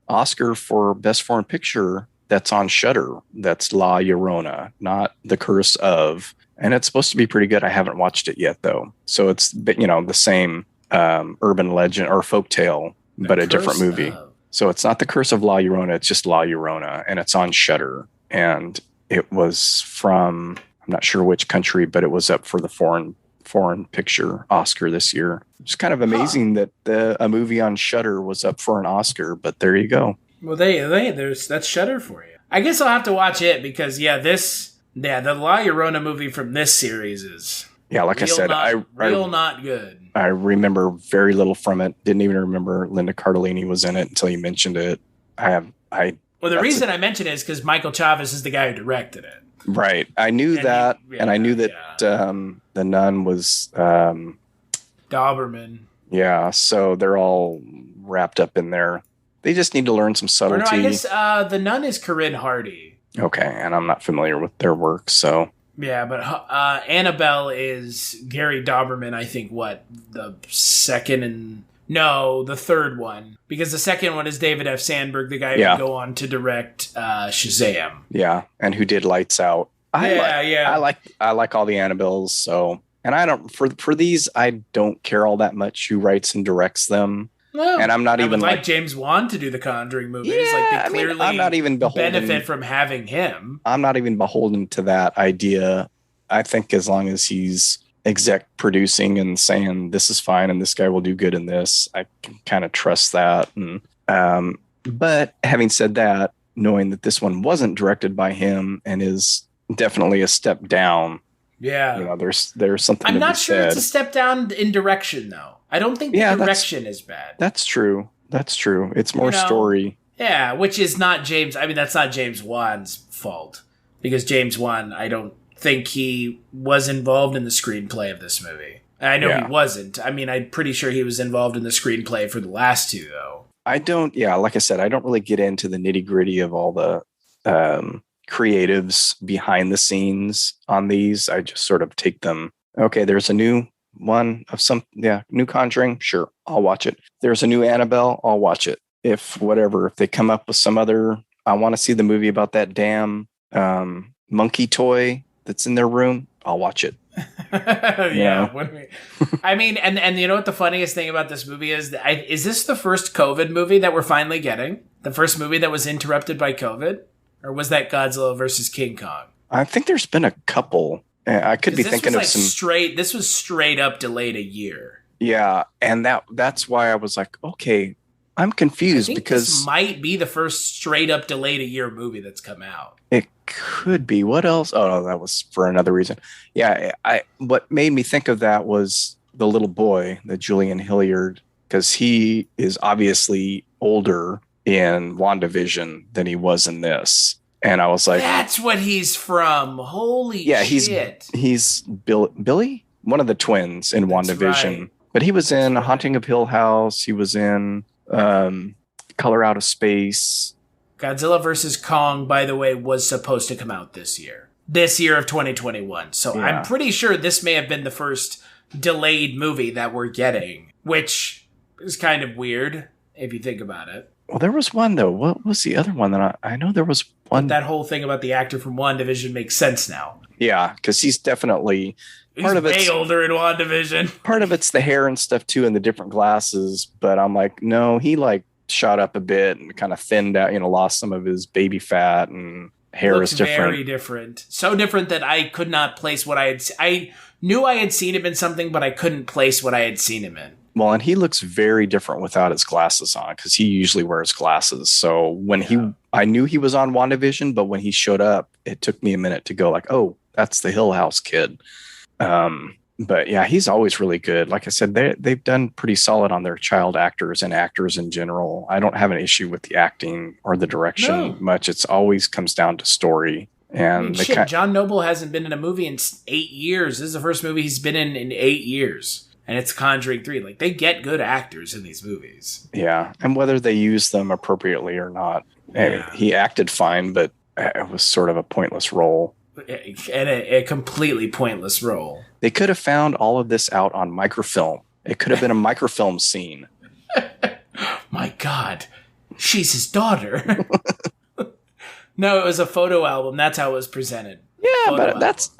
Oscar for Best Foreign Picture. That's on Shudder. That's La Llorona, not The Curse of. And it's supposed to be pretty good. I haven't watched it yet, though. So it's the same urban legend or folktale, but a different movie. So it's not The Curse of La Llorona. It's just La Llorona, and it's on Shudder. And it was from, I'm not sure which country, but it was up for the foreign picture Oscar this year. It's kind of amazing that a movie on Shudder was up for an Oscar, but there you go. Well, that's Shudder for you. I guess I'll have to watch it because the La Llorona movie from this series is like I said, not good. I remember very little from it. Didn't even remember Linda Cardellini was in it until you mentioned it. The reason I mention it is because Michael Chaves is the guy who directed it. Right. I knew that, and I knew that the nun was Doberman. Yeah, so they're all wrapped up in there. They just need to learn some subtlety. Or no, I guess the nun is Corinne Hardy. Okay, and I'm not familiar with their work, so... Yeah, but Annabelle is Gary Doberman, I think, the third one. Because the second one is David F. Sandberg, the guy who would go on to direct Shazam. Yeah, and who did Lights Out. I like all the Annabelles, so... And I don't... For these, I don't care all that much who writes and directs them. No, and I'm not even like James Wan to do the Conjuring movies. They clearly I'm not even benefit from having him. I'm not even beholden to that idea. I think as long as he's exec producing and saying this is fine and this guy will do good in this, I can kind of trust that. And but having said that, knowing that this one wasn't directed by him and is definitely a step down. Yeah, there's something. I'm to not be sure said. it's a step down in direction, though. I don't think the direction is bad. That's true. It's more story. Yeah, which is not James. I mean, that's not James Wan's fault because James Wan, I don't think he was involved in the screenplay of this movie. I know he wasn't. I mean, I'm pretty sure he was involved in the screenplay for the last two, though. Like I said, I don't really get into the nitty gritty of all the creatives behind the scenes on these. I just sort of take them. Okay, there's a new one of new Conjuring. Sure, I'll watch it. There's a new Annabelle. I'll watch it. If they come up with some other, I want to see the movie about that damn monkey toy that's in their room. I'll watch it. I mean, and you know what the funniest thing about this movie is? Is this the first COVID movie that we're finally getting? The first movie that was interrupted by COVID? Or was that Godzilla versus King Kong? I think there's been a couple. I could be thinking of some... This was straight up delayed a year. Yeah, and that's why I was like, okay, I'm confused because... this might be the first straight up delayed a year movie that's come out. It could be. What else? Oh, no, that was for another reason. Yeah, what made me think of that was the little boy, the Julian Hilliard, because he is obviously older in WandaVision than he was in this. And I was like... That's what he's from. Holy shit. He's Billy? One of the twins in WandaVision. Right. But he was in Haunting of Hill House. He was in Color Out of Space. Godzilla vs. Kong, by the way, was supposed to come out this year. This year of 2021. So Yeah. I'm pretty sure this may have been the first delayed movie that we're getting, which is kind of weird if you think about it. Well, there was one, though. What was the other one that I know there was one? But that whole thing about the actor from WandaVision makes sense now. Yeah, because he's definitely... He's way older in WandaVision. Part of it's the hair and stuff, too, and the different glasses. But I'm like, no, he shot up a bit and kind of thinned out, lost some of his baby fat and hair is different. Very different. So different that I could not place what I knew I had seen him in something, but I couldn't place what I had seen him in. Well, and he looks very different without his glasses on because he usually wears glasses. So when I knew he was on WandaVision, but when he showed up, it took me a minute to go like, oh, that's the Hill House kid. But yeah, he's always really good. Like I said, they've done pretty solid on their child actors and actors in general. I don't have an issue with the acting or the direction much. It's always comes down to story. And John Noble hasn't been in a movie in 8 years. This is the first movie he's been in 8 years. And it's Conjuring 3. They get good actors in these movies. Yeah. And whether they use them appropriately or not. Yeah. He acted fine, but it was sort of a pointless role. And a completely pointless role. They could have found all of this out on microfilm. It could have been a microfilm scene. My God. She's his daughter. No, it was a photo album. That's how it was presented. Yeah, but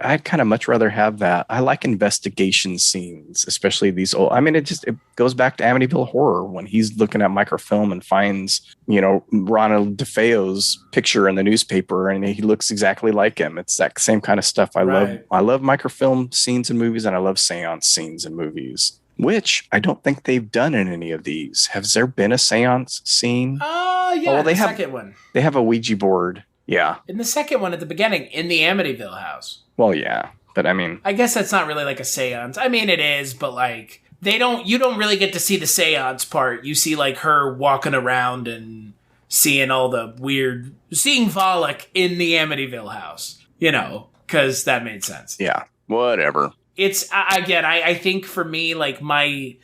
I'd kind of much rather have that. I like investigation scenes, especially these old. I mean, it goes back to Amityville Horror when he's looking at microfilm and finds, Ronald DeFeo's picture in the newspaper, and he looks exactly like him. It's that same kind of stuff. I love microfilm scenes in movies, and I love seance scenes in movies, which I don't think they've done in any of these. Has there been a seance scene? Yeah, they have second one. They have a Ouija board. Yeah. In the second one at the beginning, in the Amityville house. Well, yeah, but I mean, I guess that's not really like a seance. I mean, it is, but like you don't really get to see the seance part. You see like her walking around and seeing all the seeing Volok in the Amityville house, because that made sense. Yeah, whatever. It's again, I think for me, like my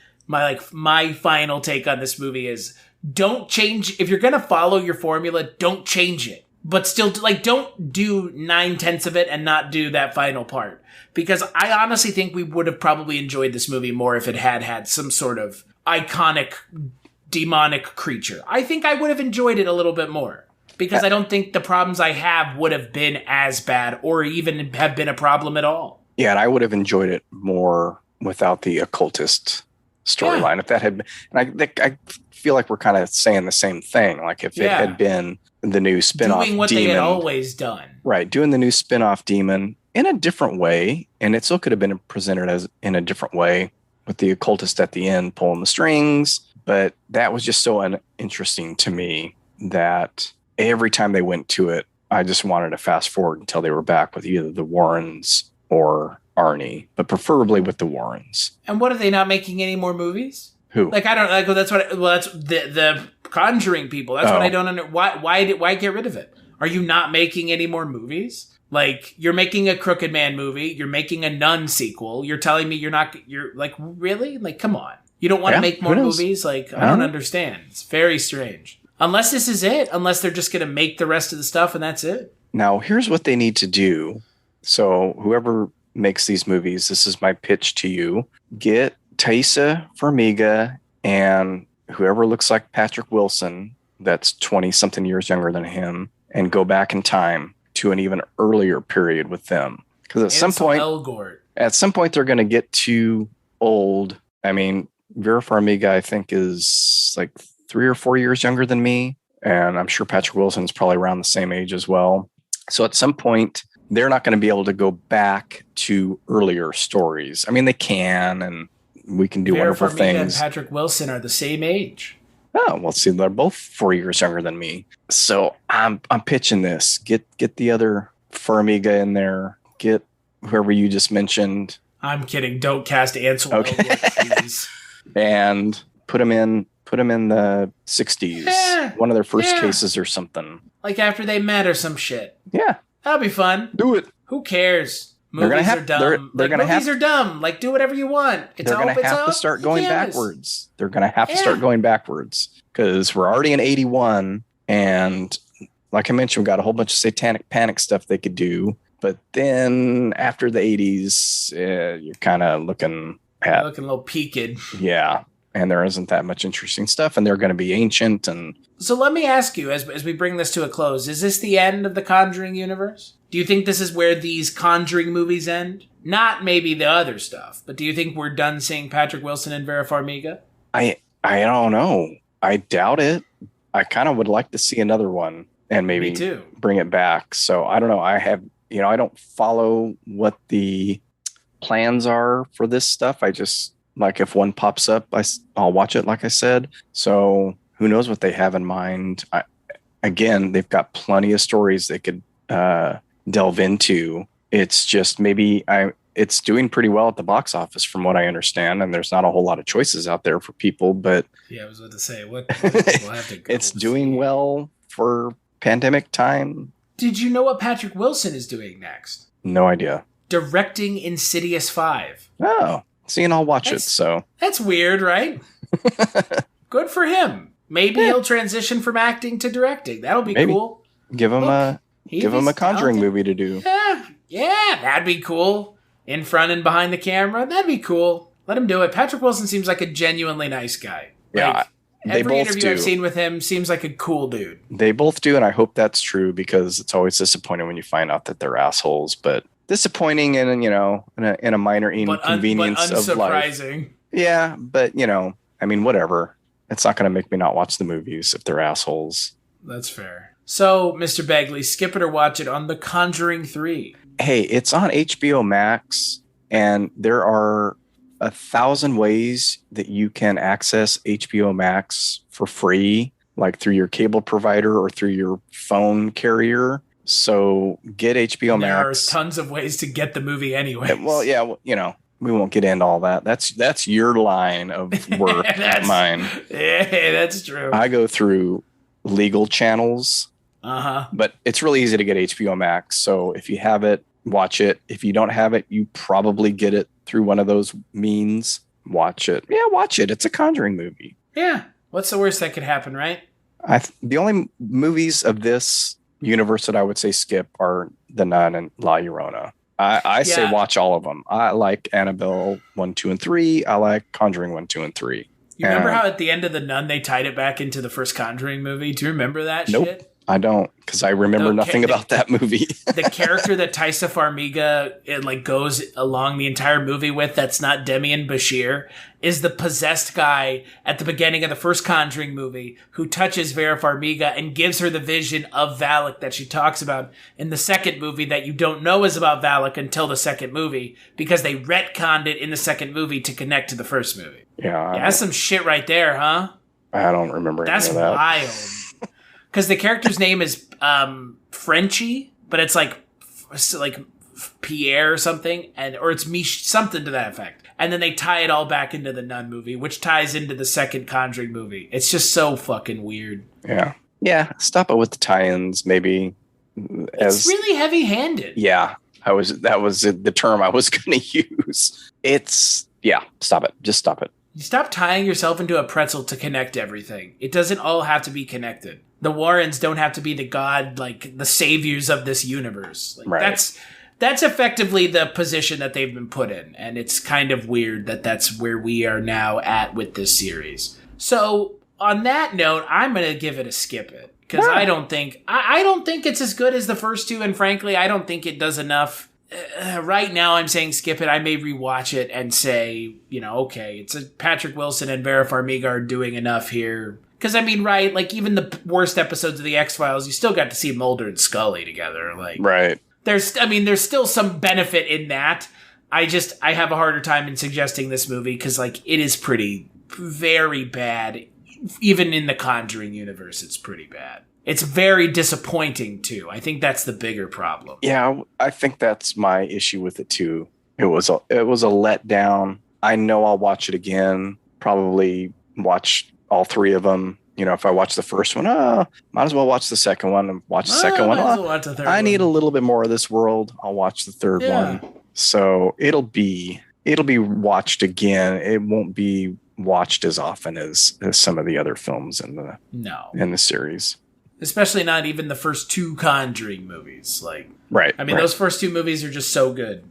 final take on this movie is don't change. If you're going to follow your formula, don't change it. But still, like, don't do 9/10 of it and not do that final part. Because I honestly think we would have probably enjoyed this movie more if it had some sort of iconic demonic creature. I think I would have enjoyed it a little bit more. Because I don't think the problems I have would have been as bad or even have been a problem at all. Yeah, and I would have enjoyed it more without the occultist storyline. If that had been, and I feel like we're kind of saying the same thing. Like if it had been the new spin-off doing what demon, they had always done. Right, doing the new spin-off demon in a different way, and it still could have been presented as in a different way with the occultist at the end pulling the strings, but that was just so interesting to me that every time they went to it, I just wanted to fast forward until they were back with either the Warrens or Arnie, but preferably with the Warrens. And what, are they not making any more movies? Who? Like, I don't like. That's the Conjuring people. That's what I don't understand. Why get rid of it? Are you not making any more movies? Like, you're making a Crooked Man movie. You're making a Nun sequel. You're telling me you're like, really? Like, come on. You don't want to make more movies? Like, I don't understand. It's very strange. Unless this is it. Unless they're just going to make the rest of the stuff and that's it. Now, here's what they need to do. So whoever makes these movies, this is my pitch to you. Get Taissa Farmiga and whoever looks like Patrick Wilson, that's 20-something years younger than him, and go back in time to an even earlier period with them. Because at some point, they're going to get too old. I mean, Vera Farmiga, I think, is like 3 or 4 years younger than me. And I'm sure Patrick Wilson's probably around the same age as well. So at some point, they're not going to be able to go back to earlier stories. I mean, they can, and we can do wonderful things. Vera Farmiga and Patrick Wilson are the same age. Oh, well, see, they're both 4 years younger than me. So I'm pitching this. Get the other Farmiga in there. Get whoever you just mentioned. I'm kidding. Don't cast Ansel Elgort, please. And put him in the 60s. One of their first cases or something. Like after they met or some shit. Yeah. That'll be fun. Do it. Who cares? Movies are dumb. Movies are dumb. Like, do whatever you want. They're going to have to start going backwards. They're going to have to start going backwards because we're already in 81. And like I mentioned, we've got a whole bunch of satanic panic stuff they could do. But then after the 80s, you're kind of looking a little peaked. Yeah. And there isn't that much interesting stuff. And they're going to be ancient. And so let me ask you, as we bring this to a close, is this the end of the Conjuring universe? Do you think this is where these Conjuring movies end? Not maybe the other stuff, but do you think we're done seeing Patrick Wilson and Vera Farmiga? I don't know. I doubt it. I kind of would like to see another one and maybe bring it back. So I don't know. I don't follow what the plans are for this stuff. I just, like, if one pops up, I'll watch it, like I said. So who knows what they have in mind. Again, they've got plenty of stories they could delve into. It's just it's doing pretty well at the box office from what I understand, and there's not a whole lot of choices out there for people, but yeah, I was about to say what people have to go it's doing well for pandemic time. Did you know what Patrick Wilson is doing next? No idea. Directing Insidious 5. Oh, see, and I'll watch it. So that's weird, right? Good for him. Maybe he'll transition from acting to directing. That'll be cool. Give him a Conjuring movie to do. Yeah, that'd be cool. In front and behind the camera, that'd be cool. Let him do it. Patrick Wilson seems like a genuinely nice guy. Yeah, every interview I've seen with him seems like a cool dude. They both do, and I hope that's true because it's always disappointing when you find out that they're assholes. But disappointing and, in a minor inconvenience but of life. unsurprising. Yeah, but, whatever. It's not going to make me not watch the movies if they're assholes. That's fair. So, Mr. Begley, skip it or watch it on The Conjuring 3. Hey, it's on HBO Max, and there are 1,000 ways that you can access HBO Max for free, like through your cable provider or through your phone carrier. So get HBO Max. There are tons of ways to get the movie anyway. Well, yeah, we won't get into all that. That's your line of work, not mine. Yeah, that's true. I go through legal channels. Uh-huh. But it's really easy to get HBO Max. So if you have it, watch it. If you don't have it, you probably get it through one of those means. Watch it. Yeah, watch it. It's a Conjuring movie. Yeah. What's the worst that could happen, right? The only movies of this universe that I would say skip are The Nun and La Llorona. I say watch all of them. I like Annabelle 1, 2, and 3. I like Conjuring 1, 2, and 3. You remember how at the end of The Nun they tied it back into the first Conjuring movie? Do you remember that shit? I don't, because I remember nothing about that movie. The character that Taissa Farmiga goes along the entire movie with, that's not Demian Bashir, is the possessed guy at the beginning of the first Conjuring movie who touches Vera Farmiga and gives her the vision of Valak that she talks about in the second movie that you don't know is about Valak until the second movie because they retconned it in the second movie to connect to the first movie. Yeah. That's some shit right there, huh? I don't remember any of that. That's wild. Because the character's name is Frenchie, but it's like Pierre or something, or it's Mich, something to that effect. And then they tie it all back into the Nun movie, which ties into the second Conjuring movie. It's just so fucking weird. Yeah. Yeah. Stop it with the tie-ins, maybe. It's really heavy-handed. Yeah. That was the term I was going to use. Stop it. Just stop it. You stop tying yourself into a pretzel to connect everything. It doesn't all have to be connected. The Warrens don't have to be the god, the saviors of this universe. Right. That's effectively the position that they've been put in. And it's kind of weird that that's where we are now at with this series. So on that note, I'm going to give it a skip it. Because I don't think it's as good as the first two. And frankly, I don't think it does enough. Right now I'm saying skip it. I may rewatch it and say, okay, it's Patrick Wilson and Vera Farmiga are doing enough here. Because, even the worst episodes of The X-Files, you still got to see Mulder and Scully together. Right. There's still some benefit in that. I have a harder time in suggesting this movie because, it is very bad. Even in the Conjuring universe, it's pretty bad. It's very disappointing, too. I think that's the bigger problem. Yeah, I think that's my issue with it, too. It was a letdown. I know I'll watch it again. Probably watch all three of them. If I watch the first one, might as well watch the second one and watch the second one. I need a little bit more of this world. I'll watch the third one. So it'll be watched again. It won't be watched as often as some of the other films in the series. Especially not even the first two Conjuring movies. Right. Those first two movies are just so good.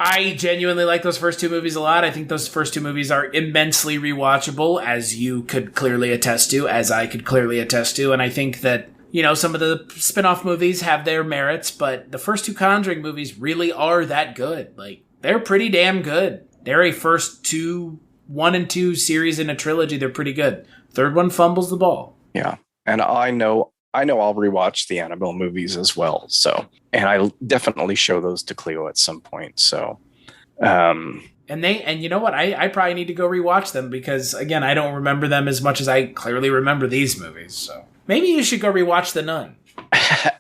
I genuinely like those first two movies a lot. I think those first two movies are immensely rewatchable, as you could clearly attest to, as I could clearly attest to. And I think that, some of the spin-off movies have their merits, but the first two Conjuring movies really are that good. They're pretty damn good. They're a first 1 and 2 series in a trilogy. They're pretty good. Third one fumbles the ball. Yeah. And I know I'll rewatch the Annabelle movies as well. So, and I definitely show those to Cleo at some point. So, and you know what? I probably need to go rewatch them because again, I don't remember them as much as I clearly remember these movies. So maybe you should go rewatch The Nun.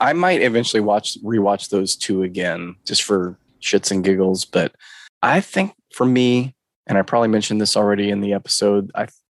I might eventually rewatch those two again just for shits and giggles. But I think for me, and I probably mentioned this already in the episode,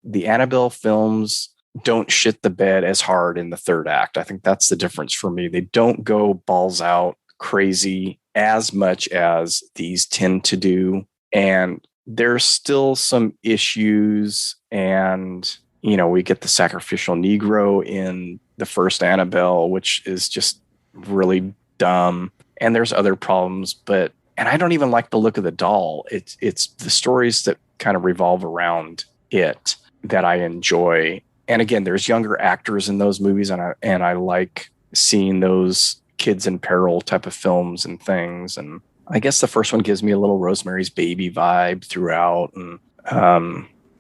the Annabelle films don't shit the bed as hard in the third act. I think that's the difference for me. They don't go balls out crazy as much as these tend to do. And there's still some issues. And, we get the sacrificial Negro in the first Annabelle, which is just really dumb. And there's other problems, and I don't even like the look of the doll. It's the stories that kind of revolve around it that I enjoy. And again, there's younger actors in those movies, and I like seeing those kids in peril type of films and things. And I guess the first one gives me a little Rosemary's Baby vibe throughout. And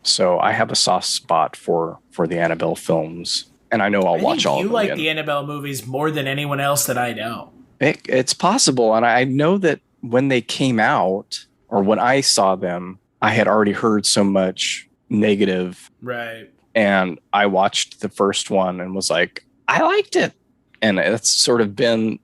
so I have a soft spot for the Annabelle films. And I know I'll watch all of them. You like the Annabelle movies more than anyone else that I know. It's possible. And I know that when they came out, or when I saw them, I had already heard so much negative. Right. And I watched the first one and was like, I liked it. And it's sort of been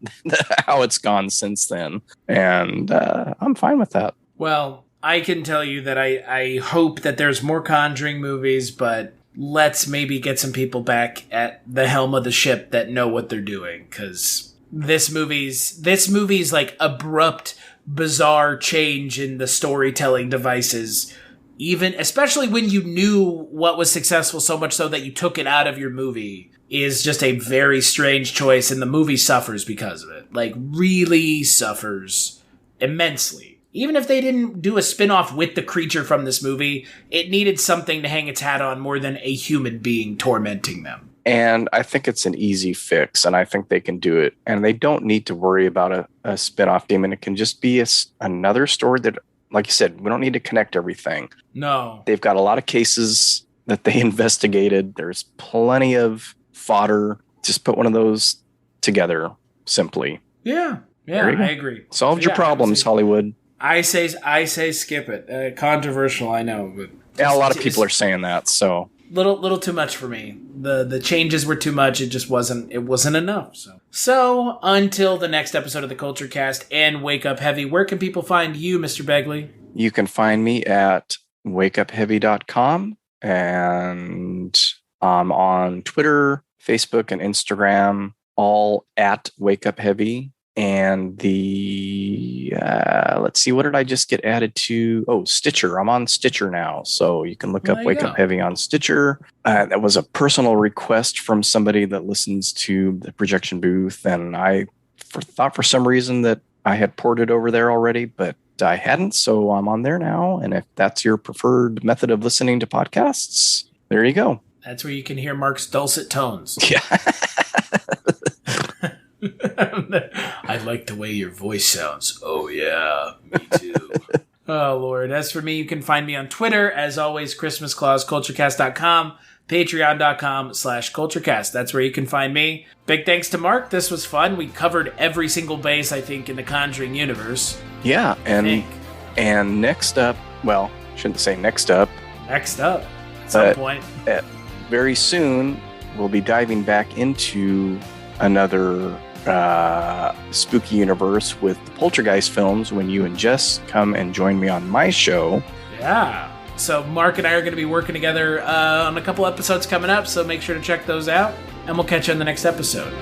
how it's gone since then. And I'm fine with that. Well, I can tell you that I hope that there's more Conjuring movies, but let's maybe get some people back at the helm of the ship that know what they're doing. Because this movie's like abrupt, bizarre change in the storytelling devices, especially when you knew what was successful so much so that you took it out of your movie, is just a very strange choice, and the movie suffers because of it. Like, really suffers immensely. Even if they didn't do a spin-off with the creature from this movie, it needed something to hang its hat on more than a human being tormenting them. And I think it's an easy fix, and I think they can do it. And they don't need to worry about a spin-off demon. It can just be another story that, like you said, we don't need to connect everything. No. They've got a lot of cases that they investigated. There's plenty of fodder. Just put one of those together simply. Yeah, I agree. Solved your problems, Hollywood. I say skip it. Controversial, I know, but a lot of people are saying that. So little too much for me. The changes were too much. It just wasn't enough. So until the next episode of the Kulturecast and Wake Up Heavy, where can people find you, Mr. Begley? You can find me at wakeupheavy.com, and I'm on Twitter, Facebook, and Instagram, all at Wake Up Heavy. And the, let's see, what did I just get added to? Oh, Stitcher. I'm on Stitcher now. So you can look up Wake Up Heavy on Stitcher. That was a personal request from somebody that listens to the projection booth. And I thought for some reason that I had ported over there already, but I hadn't. So I'm on there now. And if that's your preferred method of listening to podcasts, there you go. That's where you can hear Mark's dulcet tones. Yeah. I like the way your voice sounds. Oh, yeah, me too. Oh, Lord. As for me, you can find me on Twitter. As always, Christmas Claus, Kulturecast.com, Patreon.com/Kulturecast. That's where you can find me. Big thanks to Mark. This was fun. We covered every single base, I think, in the Conjuring universe. Yeah, and next up, well, shouldn't say next up. Next up, at some point. Very soon, we'll be diving back into another spooky universe with the Poltergeist films when you and Jess come and join me on my show. Yeah. So Mark and I are going to be working together on a couple episodes coming up, so make sure to check those out, and we'll catch you on the next episode.